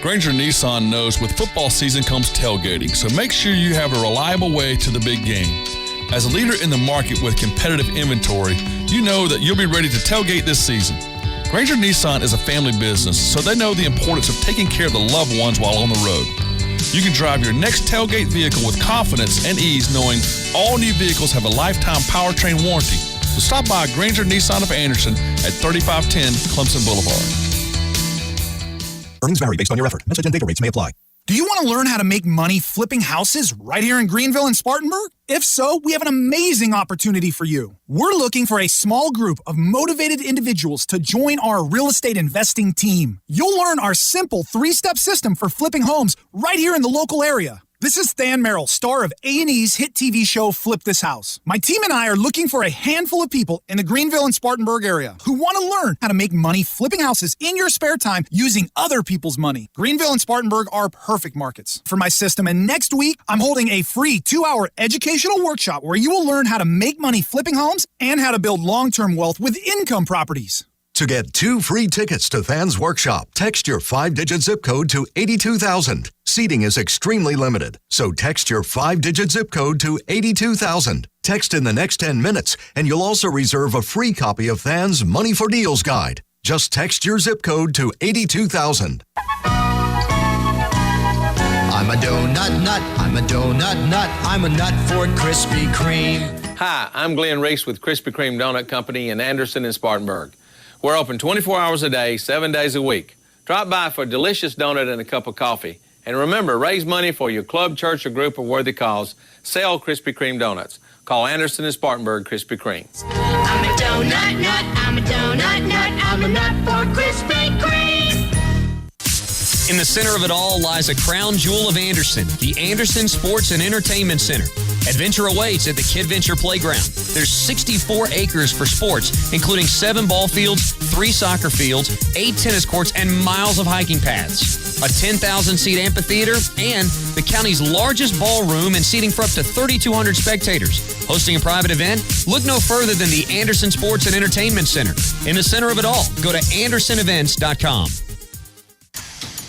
Granger Nissan knows with football season comes tailgating, so make sure you have a reliable way to the big game. As a leader in the market with competitive inventory, you know that you'll be ready to tailgate this season. Granger Nissan is a family business, so they know the importance of taking care of the loved ones while on the road. You can drive your next tailgate vehicle with confidence and ease knowing all new vehicles have a lifetime powertrain warranty. So stop by Granger Nissan of Anderson at 3510 Clemson Boulevard. Earnings vary based on your effort. Message and data rates may apply. Do you want to learn how to make money flipping houses right here in Greenville and Spartanburg? If so, we have an amazing opportunity for you. We're looking for a small group of motivated individuals to join our real estate investing team. You'll learn our simple 3-step system for flipping homes right here in the local area. This is Than Merrill, star of A&E's hit TV show Flip This House. My team and I are looking for a handful of people in the Greenville and Spartanburg area who want to learn how to make money flipping houses in your spare time using other people's money. Greenville and Spartanburg are perfect markets for my system, and next week I'm holding a free 2-hour educational workshop where you will learn how to make money flipping homes and how to build long-term wealth with income properties. To get 2 free tickets to Than's workshop, text your 5-digit zip code to 82,000. Seating is extremely limited, so text your 5-digit zip code to 82,000. Text in the next 10 minutes, and you'll also reserve a free copy of Than's Money for Deals guide. Just text your zip code to 82,000. I'm a donut nut, I'm a donut nut, I'm a nut for Krispy Kreme. Hi, I'm Glenn Reese with Krispy Kreme Donut Company in Anderson and Spartanburg. We're open 24 hours a day, 7 days a week. Drop by for a delicious donut and a cup of coffee. And remember, raise money for your club, church, or group or worthy cause. Sell Krispy Kreme donuts. Call Anderson and Spartanburg Krispy Kreme. I'm a donut nut, I'm a donut nut, I'm a nut for Krispy Kreme. In the center of it all lies a crown jewel of Anderson, the Anderson Sports and Entertainment Center. Adventure awaits at the Kidventure Playground. There's 64 acres for sports, including 7 ball fields, 3 soccer fields, 8 tennis courts, and miles of hiking paths. A 10,000-seat amphitheater and the county's largest ballroom and seating for up to 3,200 spectators. Hosting a private event? Look no further than the Anderson Sports and Entertainment Center. In the center of it all, go to andersonevents.com.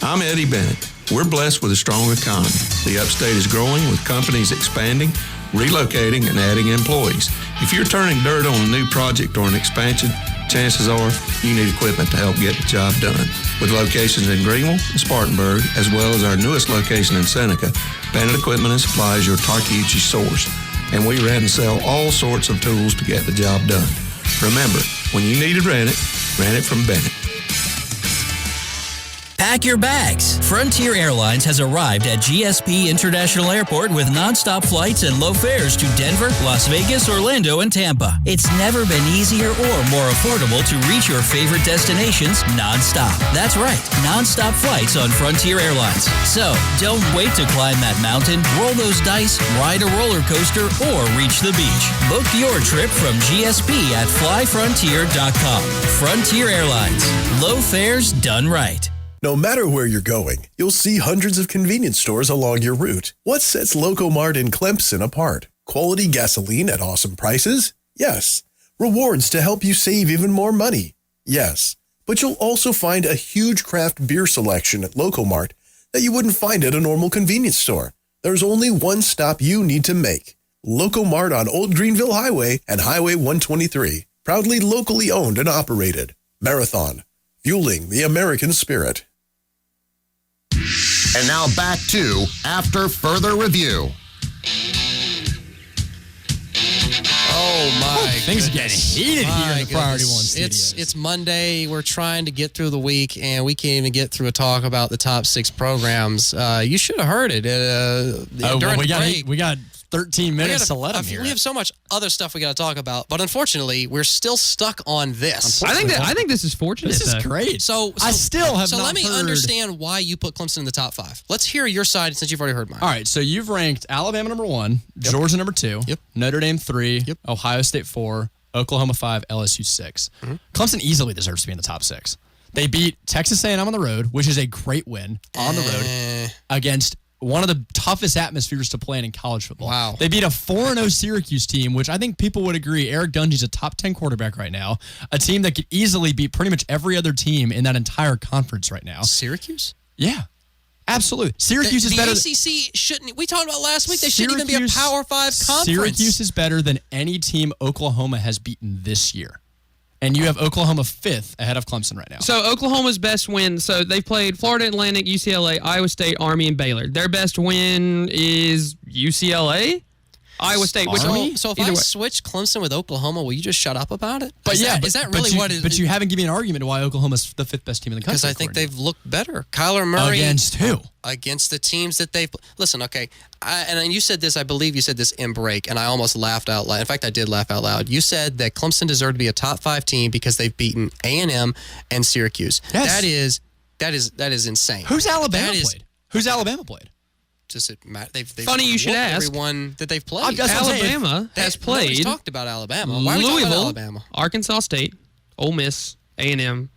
I'm Eddie Bennett. We're blessed with a strong economy. The upstate is growing with companies expanding, relocating, and adding employees. If you're turning dirt on a new project or an expansion, chances are you need equipment to help get the job done. With locations in Greenville and Spartanburg, as well as our newest location in Seneca, Bennett Equipment and Supply is your Tarkeuchi source. And we rent and sell all sorts of tools to get the job done. Remember, when you need to rent it from Bennett. Pack your bags. Frontier Airlines has arrived at GSP International Airport with nonstop flights and low fares to Denver, Las Vegas, Orlando, and Tampa. It's never been easier or more affordable to reach your favorite destinations nonstop. That's right, nonstop flights on Frontier Airlines. So, don't wait to climb that mountain, roll those dice, ride a roller coaster, or reach the beach. Book your trip from GSP at flyfrontier.com. Frontier Airlines. Low fares done right. No matter where you're going, you'll see hundreds of convenience stores along your route. What sets Locomart in Clemson apart? Quality gasoline at awesome prices? Yes. Rewards to help you save even more money? Yes. But you'll also find a huge craft beer selection at Locomart that you wouldn't find at a normal convenience store. There's only one stop you need to make. Locomart on Old Greenville Highway and Highway 123. Proudly locally owned and operated. Marathon. Fueling the American spirit. And now back to After Further Review. Oh my! Things are getting heated here in the Priority One studios. It's Monday. We're trying to get through the week, and we can't even get through a talk about the top 6 programs. You should have heard it during the break. We got 13 minutes to let them hear. We have so much other stuff we got to talk about, but unfortunately, we're still stuck on this. I think this is fortunate. This is great. So I still have not let me heard. understand why you put Clemson in the top 5. Let's hear your side since you've already heard mine. All right, so you've ranked Alabama number 1, Georgia number 2, Notre Dame 3, Ohio State 4, Oklahoma 5, LSU 6. Clemson easily deserves to be in the top 6. They beat Texas A&M on the road, which is a great win on the road against one of the toughest atmospheres to play in college football. Wow. They beat a 4-0 Syracuse team, which I think people would agree Eric Dungy's a top 10 quarterback right now, a team that could easily beat pretty much every other team in that entire conference right now. Syracuse? Yeah. Absolutely. Syracuse is better. The ACC shouldn't. We talked about last week. They shouldn't even be a Power 5 conference. Syracuse is better than any team Oklahoma has beaten this year. And you have Oklahoma 5th ahead of Clemson right now. So Oklahoma's best win, so they've played Florida Atlantic, UCLA, Iowa State, Army, and Baylor. Their best win is UCLA? Iowa State. So if I switch Clemson with Oklahoma, will you just shut up about it? But is that really what it is? But you haven't given me an argument why Oklahoma's the 5th best team in the country. Because I think they've looked better. Kyler Murray. Against who? Against the teams that they've... Listen, okay, and you said this, I believe you said this in break, and I almost laughed out loud. In fact, I did laugh out loud. You said that Clemson deserved to be a top 5 team because they've beaten A&M and Syracuse. Yes. That is insane. Who's Alabama played? Who's Alabama played? Does it matter? They've Funny you should ask. Everyone that they've played. Alabama has played. Nobody's talked about Alabama. Why are we Louisville, talking about Alabama? Arkansas State, Ole Miss, A&M,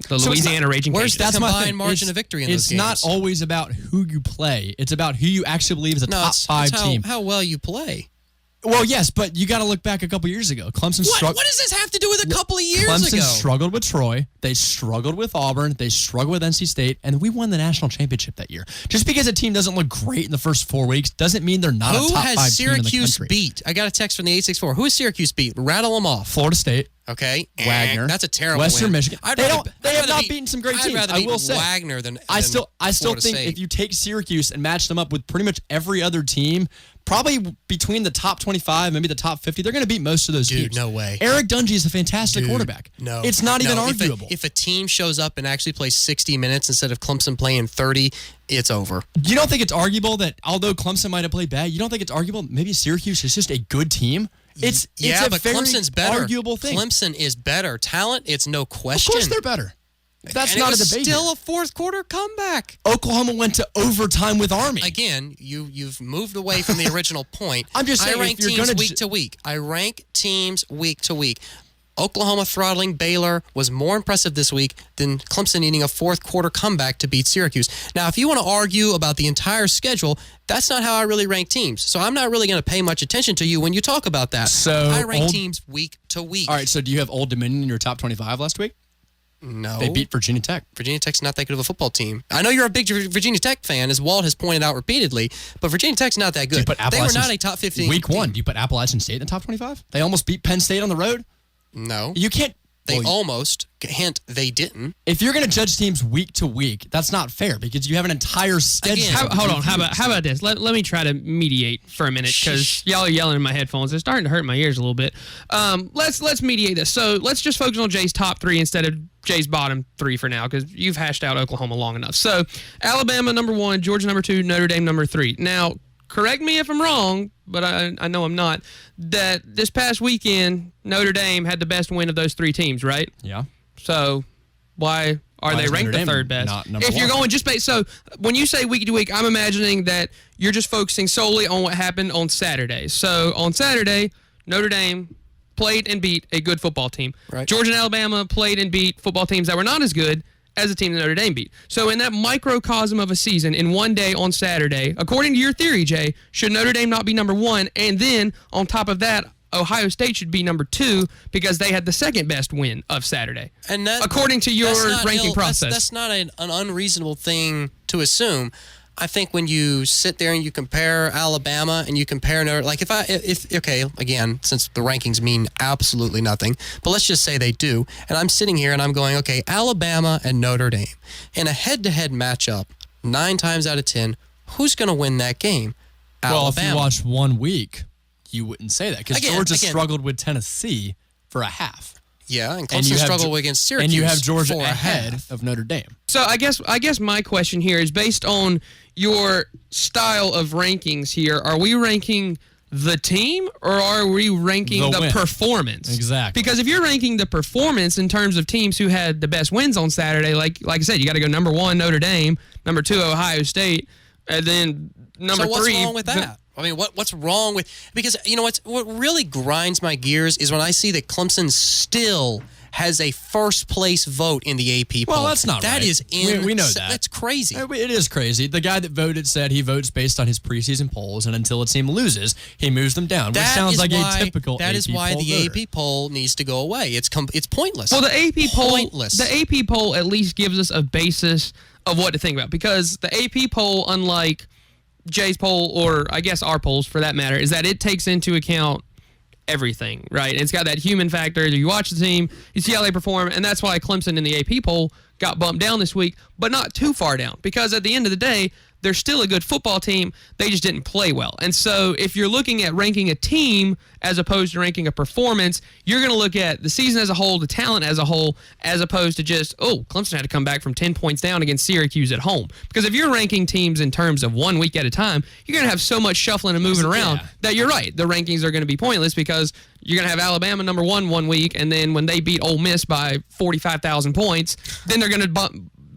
the Louisiana Raging Cajuns. Where's the combined margin of victory in those games? It's not always about who you play. It's about who you actually believe is a top 5 team. How well you play. Well, yes, but you got to look back a couple years ago. Clemson struggled. What does this have to do with a couple of years Clemson ago? struggled with Troy. They struggled with Auburn. They struggled with NC State, and we won the national championship that year. Just because a team doesn't look great in the first 4 weeks doesn't mean they're not a top 5 team in the country. Who has Syracuse beat? I got a text from the 864. Who has Syracuse beat? Rattle them off. Florida State. Okay. Wagner. That's a terrible Western win. Michigan. They have not beaten some great teams. I'd rather I beat will say. Wagner than I still Florida think State. if you take Syracuse and match them up with pretty much every other team, probably between the top 25, maybe the top 50, they're going to beat most of those teams. No way. Eric Dungey is a fantastic quarterback. No. It's not even arguable. If a team shows up and actually plays 60 minutes instead of Clemson playing 30, it's over. You don't think it's arguable that although Clemson might have played bad, you don't think it's arguable maybe Syracuse is just a good team? It's a but very Clemson's better. arguable thing. Clemson is better. Talent, it's no question. Of course they're better. That's and not it was a debate. Still a fourth quarter comeback. Oklahoma went to overtime with Army. Again, you've moved away from the original point. I'm just saying, I rank if you're teams gonna week to week. I rank teams week to week. Oklahoma throttling Baylor was more impressive this week than Clemson needing a fourth quarter comeback to beat Syracuse. Now, if you want to argue about the entire schedule, that's not how I really rank teams. So I'm not really going to pay much attention to you when you talk about that. So I rank teams week to week. All right, so do you have Old Dominion in your top 25 last week? No. They beat Virginia Tech. Virginia Tech's not that good of a football team. I know you're a big Virginia Tech fan, as Walt has pointed out repeatedly, but Virginia Tech's not that good. They were not a top 15 Week team. 1, do you put Appalachian State in the top 25? They almost beat Penn State on the road? No. You can't. They almost. Hint, they didn't. If you're going to judge teams week to week, that's not fair because you have an entire schedule. Hold on. How about this? Let me try to mediate for a minute because y'all are yelling in my headphones. They're starting to hurt my ears a little bit. Let's mediate this. So let's just focus on Jay's top 3 instead of Jay's bottom 3 for now because you've hashed out Oklahoma long enough. So Alabama number 1, Georgia number 2, Notre Dame number 3. Now, correct me if I'm wrong, but I know I'm not, that this past weekend, Notre Dame had the best win of those 3 teams, right? Yeah. So why are they ranked the third best? If you're going just based, so when you say week to week, I'm imagining that you're just focusing solely on what happened on Saturday. So on Saturday, Notre Dame played and beat a good football team. Right. Georgia and Alabama played and beat football teams that were not as good as a team that Notre Dame beat. So in that microcosm of a season, in one day on Saturday, according to your theory, Jay, should Notre Dame not be number 1? And then on top of that, Ohio State should be number 2 because they had the second best win of Saturday. And that, according to your ranking process. That's not an unreasonable thing to assume. I think when you sit there and you compare Alabama and you compare again, since the rankings mean absolutely nothing, but let's just say they do, and I'm sitting here and I'm going, okay, Alabama and Notre Dame in a head-to-head matchup, 9 times out of 10, who's going to win that game? Well, Alabama. if you watch 1 week, you wouldn't say that because Georgia struggled with Tennessee for a half. Yeah, and Clemson struggled against Syracuse. And you have Georgia for ahead of Notre Dame. So I guess my question here is based on your style of rankings here. Are we ranking the team or are we ranking the performance? Exactly. Because if you're ranking the performance in terms of teams who had the best wins on Saturday, like I said, you got to go number 1, Notre Dame, number 2, Ohio State, and then number 3. So what's wrong with that? I mean, what's wrong with... Because, you know, what really grinds my gears is when I see that Clemson still has a first-place vote in the AP poll. Well, that's not right. That is we know that. That's crazy. It is crazy. The guy that voted said he votes based on his preseason polls, and until a team loses, he moves them down, which sounds like a typical That is why the AP poll needs to go away. It's pointless. Well, the AP poll... Pointless. The AP poll at least gives us a basis of what to think about, because the AP poll, unlike Jay's poll, or I guess our polls for that matter, is that it takes into account everything, right? It's got that human factor. You watch the team, you see how they perform, and that's why Clemson in the AP poll got bumped down this week, but not too far down, because at the end of the day, they're still a good football team. They just didn't play well. And so if you're looking at ranking a team as opposed to ranking a performance, you're going to look at the season as a whole, the talent as a whole, as opposed to just, Clemson had to come back from 10 points down against Syracuse at home. Because if you're ranking teams in terms of 1 week at a time, you're going to have so much shuffling and moving around that you're right. The rankings are going to be pointless, because you're going to have Alabama number 1 week, and then when they beat Ole Miss by 45,000 points, then they're going to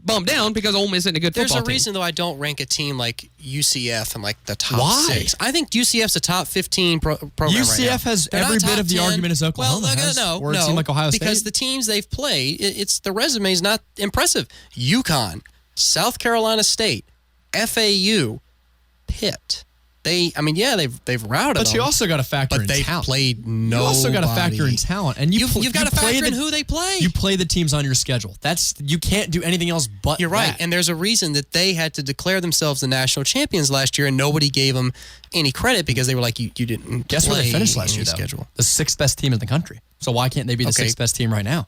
bump down because Ole Miss isn't a good football team. There's a reason, though, I don't rank a team like UCF in like the top 6. I think UCF's a top 15 program UCF right now. has every bit of the argument as Oklahoma has. No, or a team like Ohio State. Because the teams they've played, it's the resume is not impressive. UConn, South Carolina State, FAU, Pitt. They've routed them. But you also got to factor in talent. But they played nobody. You also got to factor in talent, and you've got to factor in who they play. You play the teams on your schedule. You can't do anything else but. You're right, that. and there's a reason that they had to declare themselves the national champions last year, and nobody gave them any credit because they were like, you didn't. Guess where they finished last year? Schedule. The 6th best team in the country. So why can't they be the 6th best team right now?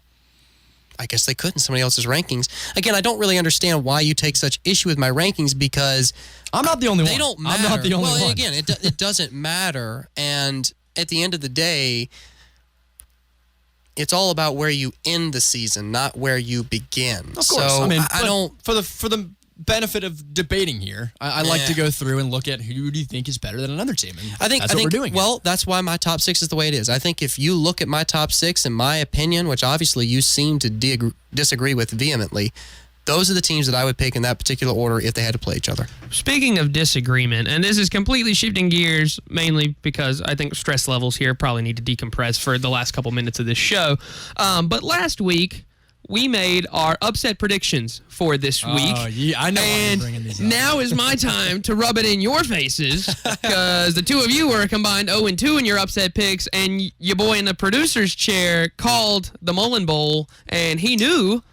I guess they could in somebody else's rankings. Again, I don't really understand why you take such issue with my rankings, because I'm not the only one. They don't matter. I'm not the only one. Well, again, it doesn't matter. And at the end of the day, it's all about where you end the season, not where you begin. Of course. So I don't. For the benefit of debating here, I like to go through and look at who do you think is better than another team. And that's what we're doing. Well, that's why my top 6 is the way it is. I think if you look at my top 6, in my opinion, which obviously you seem to disagree with vehemently, those are the teams that I would pick in that particular order if they had to play each other. Speaking of disagreement, and this is completely shifting gears, mainly because I think stress levels here probably need to decompress for the last couple minutes of this show. But last week, we made our upset predictions for this week. Oh, yeah, I know. And bringing these up. now is my time to rub it in your faces, because the two of you were combined 0-2 in your upset picks, and your boy in the producer's chair called the Mullen Bowl, and he knew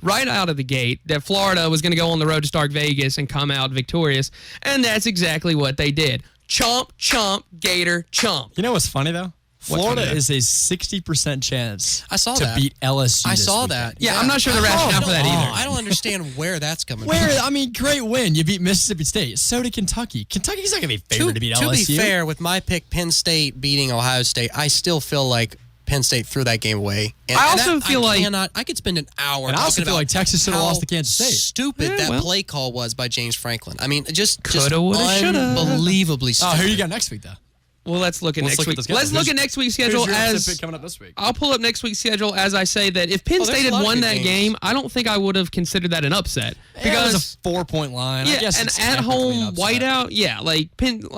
right out of the gate that Florida was going to go on the road to Stark Vegas and come out victorious, and that's exactly what they did. Chomp, chomp, Gator, chomp. You know what's funny, though? Florida is a 60% chance to beat LSU. I this saw weekend. that. Yeah, I'm not sure the rationale for that either. I don't understand where that's coming from. Great win. You beat Mississippi State. So did Kentucky. Kentucky's not going to be favored to beat LSU. To be fair, with my pick, Penn State beating Ohio State, I still feel like Penn State threw that game away. I could spend an hour. And I also feel like Texas should have lost to Kansas State. Stupid play call was by James Franklin. I mean, just unbelievably stupid. Oh, who you got next week, though? Well, let's look at next week. Let's look at next week's schedule. Who's coming up this week? I'll pull up next week's schedule as I say that if Penn State had won that game, I don't think I would have considered that an upset. Because it's a 4-point line. Yeah, I guess an it's at-home whiteout. Yeah, like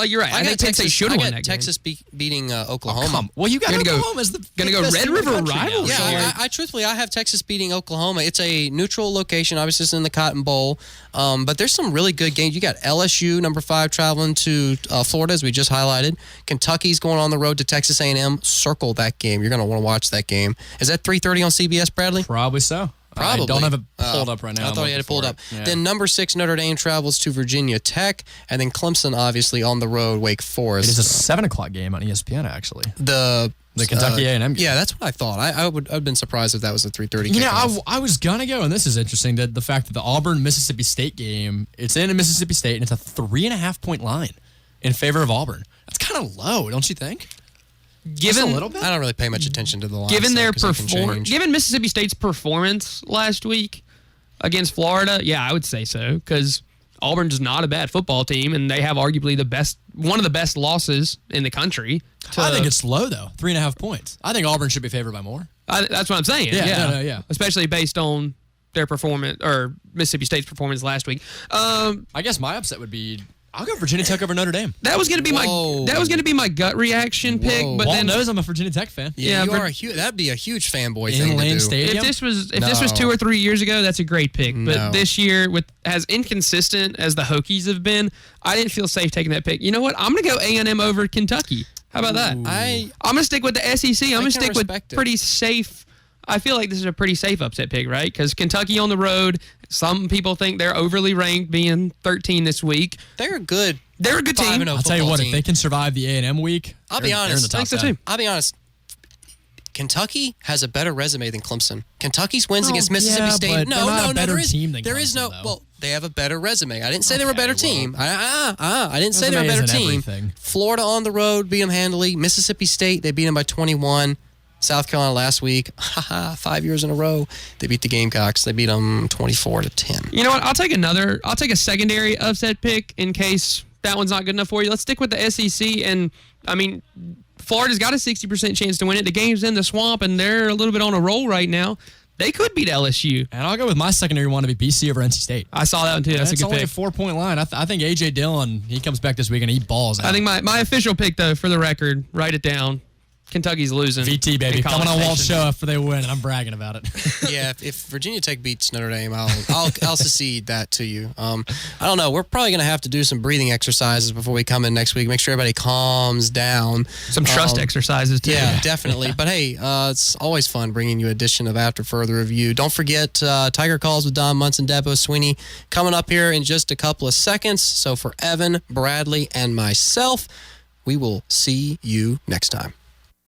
you're right. I think Penn State should have won that game. Texas beating Oklahoma. Well, you got Oklahoma as the gonna go Red River rival. Yeah, I truthfully have Texas beating Oklahoma. It's a neutral location. Obviously, it's in the Cotton Bowl. But there's some really good games. You got LSU, number 5, traveling to Florida, as we just highlighted. Kentucky's going on the road to Texas A&M. Circle that game. You're going to want to watch that game. Is that 3:30 on CBS, Bradley? Probably so. Probably. I don't have it pulled up right now. I thought you had it pulled up. Yeah. Then number 6, Notre Dame travels to Virginia Tech. And then Clemson, obviously, on the road, Wake Forest. It is a 7 o'clock game on ESPN, actually. The Kentucky A&M game. Yeah, that's what I thought. I would have been surprised if that was a 3:30 game. I was going to go, and this is interesting, that the fact that the Auburn-Mississippi State game, it's in Mississippi State, and it's a 3.5-point line in favor of Auburn. That's kind of low, don't you think? Given a little bit? I don't really pay much attention to the line. Given Mississippi State's performance last week against Florida, yeah, I would say so, because Auburn's not a bad football team, and they have arguably one of the best losses in the country. I think it's low, though. 3.5 points. I think Auburn should be favored by more. That's what I'm saying. Yeah. Especially based on their performance, or Mississippi State's performance last week. I guess my upset would be, I'll go Virginia Tech over Notre Dame. That was going to be my gut reaction pick, but Walt then knows I'm a Virginia Tech fan. Yeah, you are that'd be a huge fanboy thing to Lane do. Stadium. If this was 2 or 3 years ago, that's a great pick. But this year, with as inconsistent as the Hokies have been, I didn't feel safe taking that pick. You know what? I'm going to go A&M over Kentucky. How about that? I'm going to stick with the SEC. I'm going to stick with pretty safe I feel like this is a pretty safe upset pick, right? Because Kentucky on the road, some people think they're overly ranked, being 13 this week. They're a good team. I'll tell you what, if they can survive the A&M week, I'll be honest. they're in the top 10. I'll be honest. Kentucky has a better resume than Clemson. Kentucky's wins against Mississippi State. But they're not a better team than there is Clemson, no. though. Well, they have a better resume. I didn't say they were a better team. I didn't say they were a better Resume team. isn't everything. Florida on the road beat them handily. Mississippi State, they beat them by 21. South Carolina last week, 5 years in a row, they beat the Gamecocks. They beat them 24-10. You know what? I'll take a secondary upset pick in case that one's not good enough for you. Let's stick with the SEC. And, I mean, Florida's got a 60% chance to win it. The game's in the Swamp, and they're a little bit on a roll right now. They could beat LSU. And I'll go with my secondary one to be BC over NC State. I saw that one, too. That's a good only pick. a 4-point line. I think A.J. Dillon, he comes back this week and he balls out. I think my official pick, though, for the record, write it down. Kentucky's losing. VT, baby. in College Coming on Walt's Station. show after they win, and I'm bragging about it. Yeah, if Virginia Tech beats Notre Dame, I'll secede that to you. I don't know. We're probably going to have to do some breathing exercises before we come in next week. Make sure everybody calms down. Some trust exercises, too. Yeah, definitely. But hey, it's always fun bringing you an edition of After Further Review. Don't forget Tiger Calls with Don Munson, Debo Sweeney coming up here in just a couple of seconds. So for Evan, Bradley, and myself, we will see you next time.